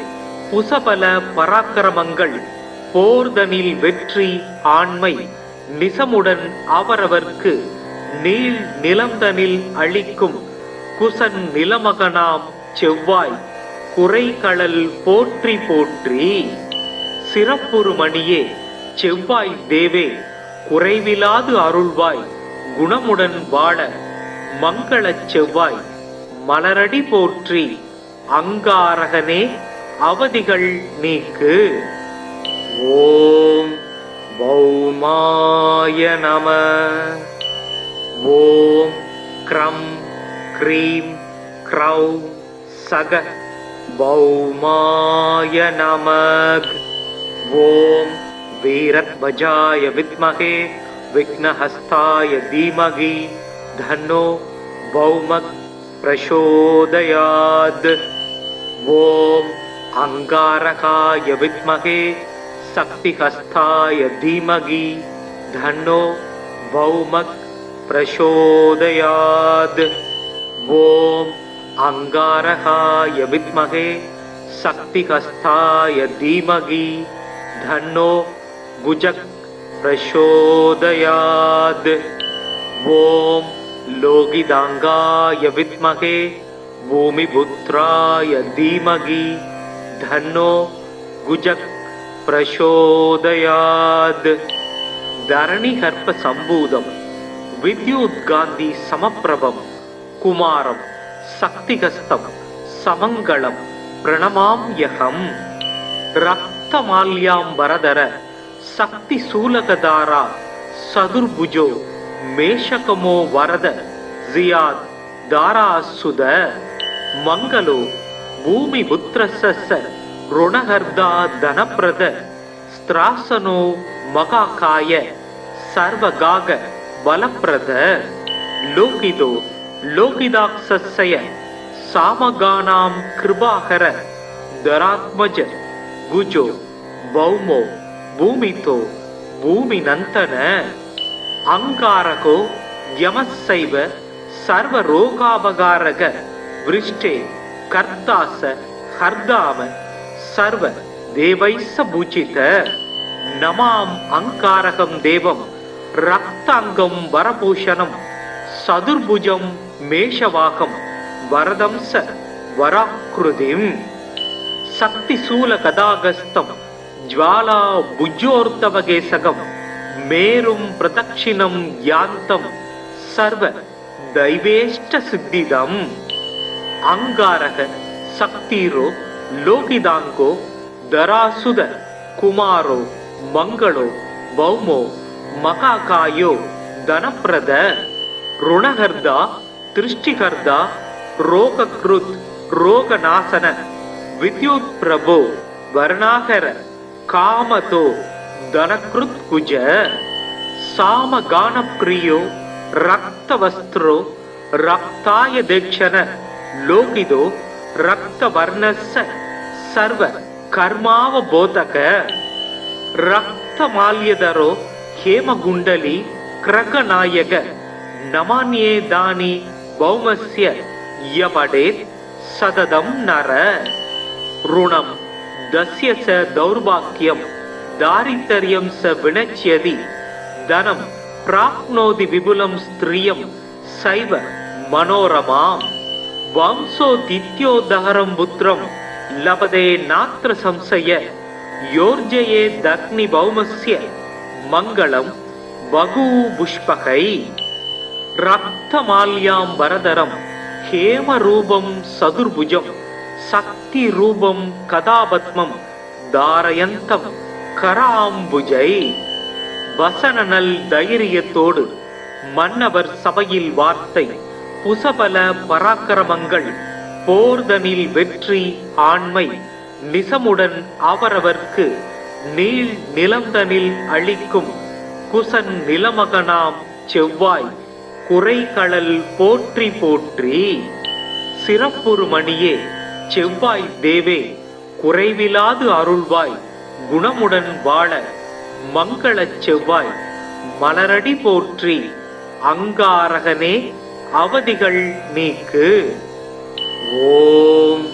புசபல பராக்கிரமங்கள் போர்தனில் வெற்றி ஆண்மை நிசமுடன் அவரவர்க்கு நீள் நிலந்தனில் அளிக்கும் குசன் நிலமகனாம் செவ்வாய் குறைகளல் போற்றி போற்றி. சிறப்புறு மணியே செவ்வாய் தேவே குறைவிலாது அருள்வாய் குணமுடன் வாழ மங்களச் செவ்வாய் மலரடி போற்றி. அங்காரகனே அவதிகள் நீக்கு. ஓம் பௌமாய நம. ஓம் க்ரம் க்ரீம் க்ரௌ சக பௌமாய நமக். ஓம் வீரத்வஜாய வித்மகே விக்னஹஸ்தாய தீமகி தன்னோ பௌமக் பிரசோதயாத். ஓம் அங்காரகாய வித்மகே சக்திஹஸ்தாய தீமகி தன்னோ பௌமக் பிரசோதயாத். ஓம் அங்காரகாய வித்மகே சக்திஹஸ்தாய தீமகி தன்னோ குஜக் பிரசோதயாத். ஓம் லோகிதாங்காய வித்மகே பூமிபுத்ராய தீமகி தன்னோ குஜக் பிரசோதயாத். தரணிகர்ப்ப சம்பூதம் வித்யுத்காந்தி சமப்பிரபம் குமாரம் சக்திகஸ்தம் சமங்களம் பிரணமாம்யகம். ரக்தமால்யாம்பரதர சக்தி சூலகதாரா சதுர்புஜோ மேஷகமோ வரத ஜியாத் தாராசுத. மங்களோ பூமி புத்திரஸ்ஸ ருணஹர்தா தனப்ரத ஸ்திராசனோ மகாகாய சர்வகாக பலப்ரத. லோகிதோ லோகிதாக்ஷய சாமகானாம் கிருபாகர தராத்மஜ குஜோ பௌமோ பூமிதோ பூமிநந்தன. அங்காரகோ யமசைவ சர்வரோகாபகாரக விருஷ்டே கர்த்தாச ஹர்தாம சர்வ தேவைஸ்ஸ பூஜித. நமாம் அங்காரகம் தேவம் ரக்தாங்கம் வரபூஷணம் சதுர்புஜம் மேஷவாகம் வரதம்ச வராக்ருதிம். சக்தி சூல கதாகஸ்தம் ஜ்வாலா புஜ்ஜோர்த்தவகேசகம் மேரும் பிரதக்ஷிணம் யாந்தம் சர்வ தைவேஷ்ட சித்திதம். அங்காரக சக்திரோ லோகிதாங்கோ தராசுத குமாரோ மங்களோ பௌமோ மகாகாயோ தனப்ரத. ருணஹர்தா திருஷ்டிகர்தா ரோகக்ருத் ரோகநாசன வித்யுத் பிரபோ வர்ணாகர காமதோ தனக்ருத் குஜ. சாமகானப்ரியோ ரக்தவஸ்திரோ ரக்தாய தேக்ஷண லோகிதோ ரக்தவர்ணஸ்ஸ சர்வ கர்மாவபோதக. ரக்தமால்யதரோ ஹேமகுண்டலி கிரகநாயக நமான்யே தானி பௌமஸ்ய யபடேத் சததம் நர. ருணம் தஸ்ய ச தௌர்பாக்யம் தாரித்தர்யம் ச வினச்யதி தனம் பிராப்னோதி விபுலம் ஸ்திரியம் சைவ மனோரமாம். வம்சோதித்யோதஹரம் புத்ரம் லபதே நாத்ர சம்சய யோர்ஜயே தக்னி பௌமஸ்ய மங்களம் பகு புஷ்பகை. ரக்தமால்யாம் வரதரம் ஹேமரூபம் சதுர்புஜம் சக்தி ரூபம் கதாபத்மம் தாரயந்தம் கராம்புஜை. வசனநல் தைரியத்தோடு மன்னவர் சபையில் வார்த்தை புசபல பராக்கிரமங்கள் போர்தனில் வெற்றி ஆண்மை நிசமுடன் அவரவர்க்கு நீள் நிலந்தனில் அளிக்கும் குசன் நிலமகனாம் செவ்வாய் குறைகளல் போற்றி போற்றி. சிறப்புறு மணியே செவ்வாய் தேவே குறைவிலாது அருள்வாய் குணமுடன் வாழ மங்களச் செவ்வாய் மலரடி போற்றி. அங்காரகனே அவதிகள் நீக்கு. ஓம்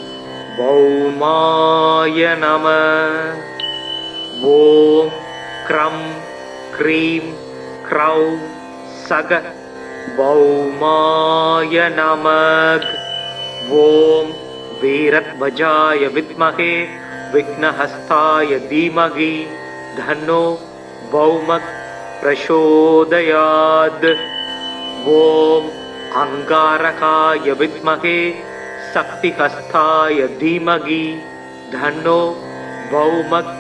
பௌமாய நம. ஓம் க்ரம் க்ரீம் க்ரௌ சக பௌமாய நமக். ஓம் வீரத்வஜாய வித்மகே விக்னஹஸ்தாய தீமகி தன்னோ பௌமக் பிரசோதயாத். ஓம் அங்காரகாய வித்மகே சக்திஹஸ்தாய தீமகி தன்னோ பௌமக்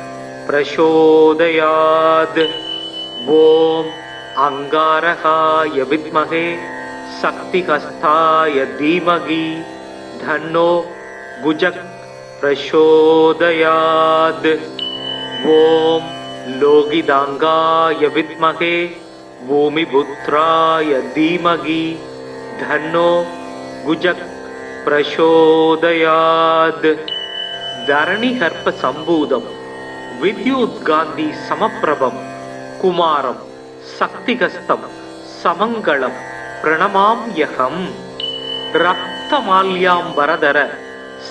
பிரசோதயாத். ஓம் அங்காரகாய வித்மகே சக்திஹஸ்தாய தீமகி தன்னோ குஜக் பிரசோதயாத். ஓம் லோகிதாங்காய வித்மகே பூமிபுத்ராய தீமகி தன்னோ குஜக் பிரசோதயாத். தரணிகர்ப்ப சம்பூதம் வித்யுத்காந்தி சமப்பிரபம் குமாரம் சக்திகஸ்தம் சமங்களம் பிரணமாம்யகம். ರಕ್ತಮಾಲ್ಯಾಂಬರಧರ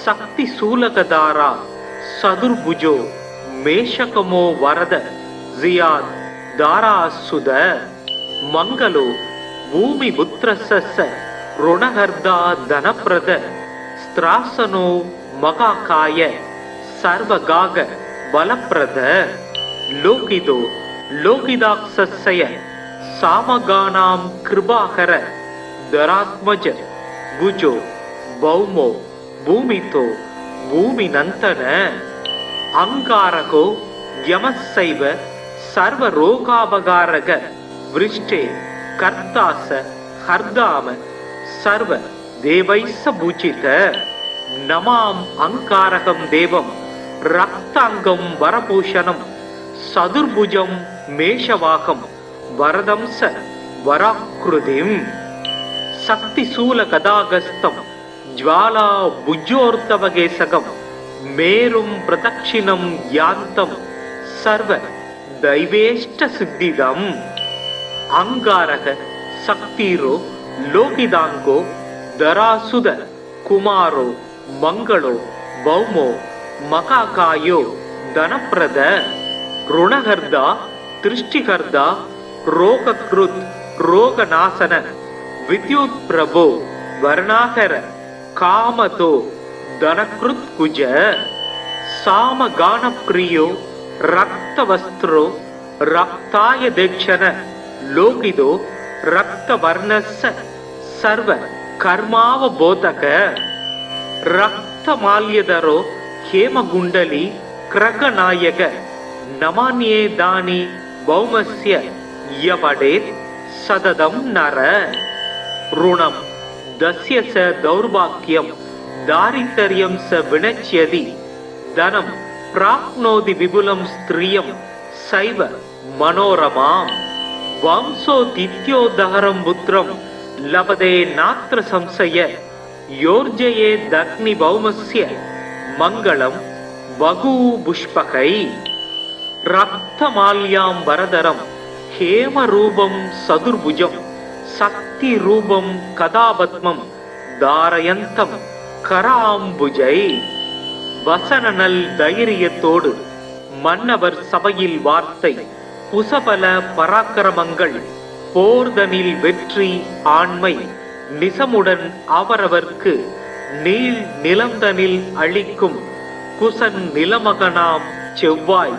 ಶಕ್ತಿ ಸೂಲಕದಾರ ಸದುರ್ಭುಜೋ ಮೇಷಕಮೋ ವರದ ಜಿಯಾದ್ ದಾರಾಸುದ ಮಂಗಲೋ ಭೂಮಿ ಪುತ್ರಸ್ಸ ಋಣಹರ್ದ ಧನಪ್ರದ ಸ್ತ್ರಾಸನೋ ಮಗಾಕಾಯ ಸರ್ವಗಾಗ ಬಲಪ್ರದ ಲೋಕಿದೋ ಲೋಕಿದಾಕ್ಷಸ್ಯ ಸಾಮಗಾನಾಂ ಕೃಪಾಕರ ದರಾತ್ಮಜ ಭುಜೋ ಭೌಮೋ ಭೂಮಿತೋ ಭೂಮಿನಂತನ ಅಂಗಾರಕೋ ಯಮಸ್ಸೈವ ಸರ್ವರೋಗಾಪಗಾರಕ ವೃಷ್ಟೇ ಕರ್ತಾಸ ಹರ್ದಾಮ ಸರ್ವ ದೇವೈಸ್ಸ ಭೂಚಿತ ನಮಾಂ ಅಂಕಾರಕಂ ದೇವಂ ರಕ್ತಾಂಗಂ ವರಭೂಷಣಂ ಸದುರ್ಭುಜಂ ಮೇಷವಾಹಂ ವರದಂಸ ವರಾಕೃತಿಂ ಶಕ್ತಿಶೂಲ ಗದಾಗಸ್ತಂ ಜ್ವಾಲಾ ಭುಜೋರ್ತವಗೇಸಕಂ ಮೇರುಂ ಪ್ರದಕ್ಷಿಣಂ ಯಾಂತಂ ಸರ್ವ ದೈವೇಷ್ಟ ಸಿದ್ಧಿದಂ ಅಂಗಾರಕ ಶಕ್ತಿರೋ ಲೋಕಿದಾಂಗೋ ದರಾಸುದ ಕುಮಾರೋ ಮಂಗಳೋ ಭೌಮೋ ಮಕಾಕಾಯೋ ಧನಪ್ರದ ಋಣಹರ್ದ ದೃಷ್ಟಿಹರ್ದ ರೋಗಕೃತ್ ರೋಗನಾಶನ ವಿದ್ಯುತ್ ಪ್ರಭೋ ವರ್ಣಾಕರ ಕಾಮತೋ ಧನಕೃತ್ ಕುಜ ಸಾಮಗಾನ ಪ್ರಿಯೋ ರಕ್ತವಸ್ತ್ರೋ ರಕ್ತಾಯ ದೇಕ್ಷಣ ಲೋಕಿದೋ ರಕ್ತವರ್ಣಸ್ಸ ಸರ್ವ ಕರ್ಮಾವಬೋಧಕ ರಕ್ತಮಾಲ್ಯದರೋ ಹೇಮಗುಂಡಲಿ ಕ್ರಕನಾಯಕ ನಮಾನ್ಯೇ ದಾನಿ ಭೌಮಸ್ಯ ಯವಡೇತ್ ಸದದಂ ನರ ಋಣಂ ದಸ್ಯ ಸ ದೌರ್ಭಾಗ್ಯಂ ದಾರಿದ್ರ್ಯಂ ಸ ವಿನಚ್ಯದಿ ಧನಂ ಪ್ರಾಪ್ನೋದಿ ವಿಪುಲಂ ಸ್ತ್ರಿಯಂ ಸೈವ ಮನೋರಮಾಂ ವಂಶೋದಿತ್ಯೋದಹರಂ ಪುತ್ರಂ ಲಭತೆ ನಾತ್ರ ಸಂಶಯ ಯೋರ್ಜಯೇ ದಗ್ನಿ ಭೌಮಸ್ಯ ಮಂಗಳಂ ಬಗೂಪುಷ್ಪಕೈ ರಕ್ತಮಾಲ್ಯಾಂಬರಧರಂ ಹೇಮರೂಪಂ ಸದುರ್ಭುಜಂ சக்திரூபம் கதாபத்மம் தாரயந்தம் கராம்புஜை வசனநல் தைரியத்தோடு மன்னவர் சபையில் வார்த்தை புசபல பராக்கிரமங்கள் போர்தனில் வெற்றி ஆண்மை நிசமுடன் அவரவர்க்கு நீள் நிலந்தனில் அளிக்கும் குசன் நிலமகனாம் செவ்வாய்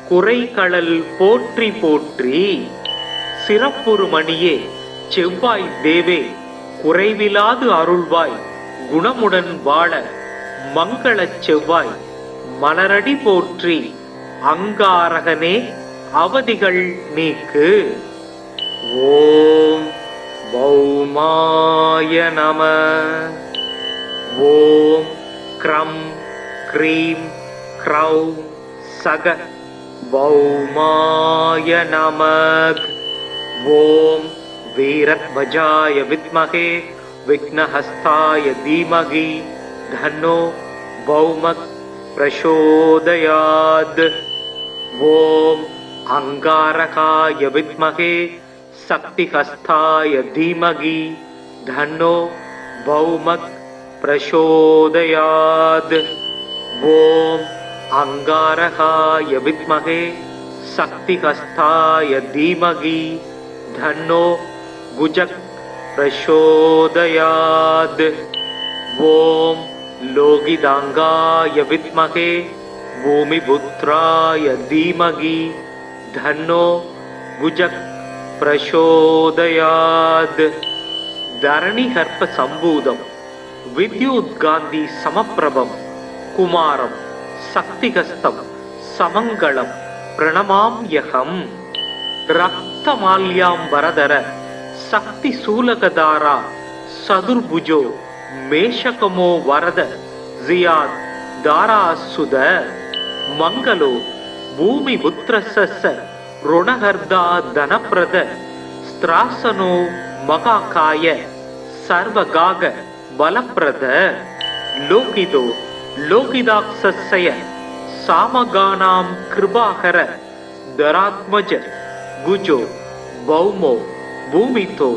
குறைகளல் போற்றி போற்றி சிறப்புறு மணியே செவ்வாய் தேவே குறைவிலாது அருள்வாய் குணமுடன் வாழ மங்களச் செவ்வாய் மலரடி போற்றி அங்காரகனே அவதிகள் நீக்கு. ஓம் பௌமாய நம. ஓம் க்ரம் க்ரீம் க்ரௌம் சக பௌமாய நமக். ஓம் வீரத்வஜாய வித்மகே விக்னஹஸ்தாய தீமகி தன்னோ பௌமக் பிரசோதயாத். ஓம் அங்காரகாய வித்மகே சக்திஹஸ்தாய தீமகி தன்னோ பௌமக் பிரசோதயாத். ஓம் அங்காரகாய வித்மகே சக்திஹஸ்தாய தீமகி தன்னோ குஜக் பிரசோதயாத். ஓம் லோகிதாங்காய வித்மகே பூமிபுத்ராய தீமகி தன்னோ குஜக் பிரசோதயாத். தரணிகர்ப்ப சம்பூதம் வித்யுத்காந்தி சமப்பிரபம் குமாரம் சக்திகஸ்தம் சமங்களம் பிரணமாம்யகம். ரக்தமால்யாம்பரதர சக்தி சூலகதாரா சதுர்புஜோ மேஷகமோ வரத ஜியாத் தாராசுத மங்களோ பூமி புத்திரச ருணகர்தா தனப்ரத ஸ்திராசனோ மகாகாய சர்வகாக பலப்ரத லோகிதோ லோகிதாக்ஷய சாமகானாம் கிருபாகர தராத்மஜ குஜோ பௌமோ பூமிதோ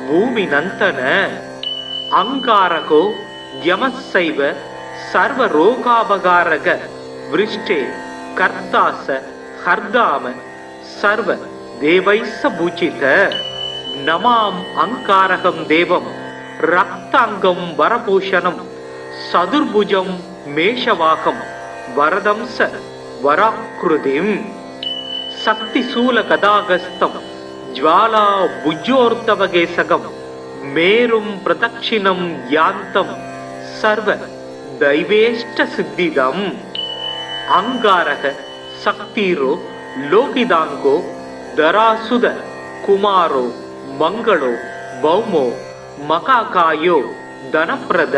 பூமிநந்தன அங்காரகோ யமசைவ சர்வ ரோகாபகாரக விருஷ்டே கர்த்தாச ஹர்தாம சர்வ தேவைச பூஜித. நமாம் அங்காரகம் தேவம் ரக்தாங்கம் வரபூஷணம் சதுர்புஜம் மேஷவாகம் வரதம்ச வராக்ருதிம் சக்தி சூல கதாகஸ்தம் ஜ்வாலா புஜ்ஜோர்த்தவகேசகம் மேரும் பிரதட்சிணம் யாந்தம் சர்வ தைவேஷ்ட சித்திதம். அங்காரக சக்திரோ லோகிதாங்கோ தராசுத குமாரோ மங்களோ பௌமோ மகாகாயோ தனப்பிரத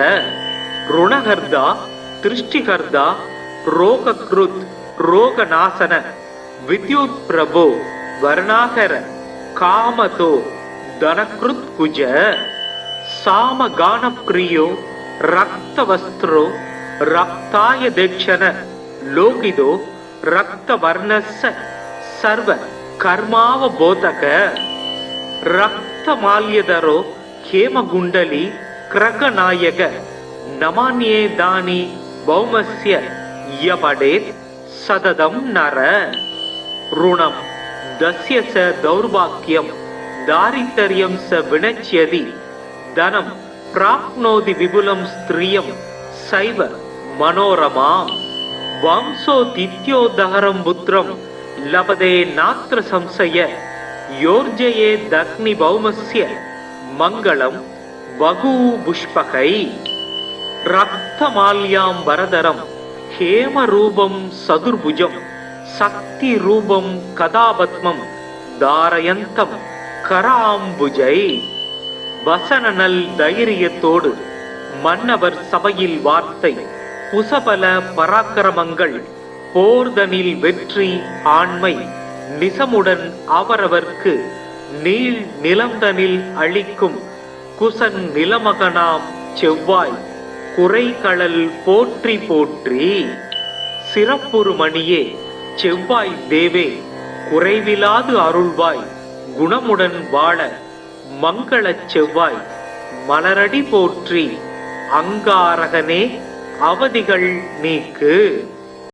ருணகர்தா திருஷ்டிகர்தா ரோகக்ருத் ரோகநாசன வித்யுத் பிரபோ வர்ணாகர காமதோ தனக்ருத் குஜ சாமகானப்ரியோ ரக்தவஸ்திரோ ரக்தாய தேக்ஷண லோகிதோ ரக்தவர்ணஸ்ஸ சர்வ கர்மாவபோதக ரக்தமால்யதரோ ஹேமகுண்டலி கிரகநாயக நமான்யே தானி பௌமஸ்ய யபடேத் சததம் நர. ருணம் தஸ்ய ச தௌர்பாக்யம் தாரித்தர்யம் ச வினச்யதி தனம் பிராப்னோதி விபுலம் ஸ்திரியம் சைவ மனோரமாம். வம்சோ தித்யோதஹரம் புத்திரம் லபதே நாத்ர சம்சய யோர்ஜயே தக்னி பௌமஸ்ய மங்களம் பகு புஷ்பகை. ரக்தமால்யாம் வரதரம் ஹேமரூபம் சதுர்புஜம் சக்தி ரூபம் கதாபத்மம் தாரயந்தம் கராம்புஜை. வசனநல் தைரியத்தோடு மன்னவர் சபையில் வார்த்தை புசபல பராக்கிரமங்கள் போர்தனில் வெற்றி ஆண்மை நிசமுடன் அவரவர்க்கு நீள் நிலந்தனில் அளிக்கும் குசன் நிலமகனாம் செவ்வாய் குறைகளல் போற்றி போற்றி. சிறப்புறு மணியே செவ்வாய் தேவே குறைவிலாது அருள்வாய் குணமுடன் வாழ மங்களச் செவ்வாய் மலரடி போற்றி. அங்காரகனே அவதிகள் நீக்கு.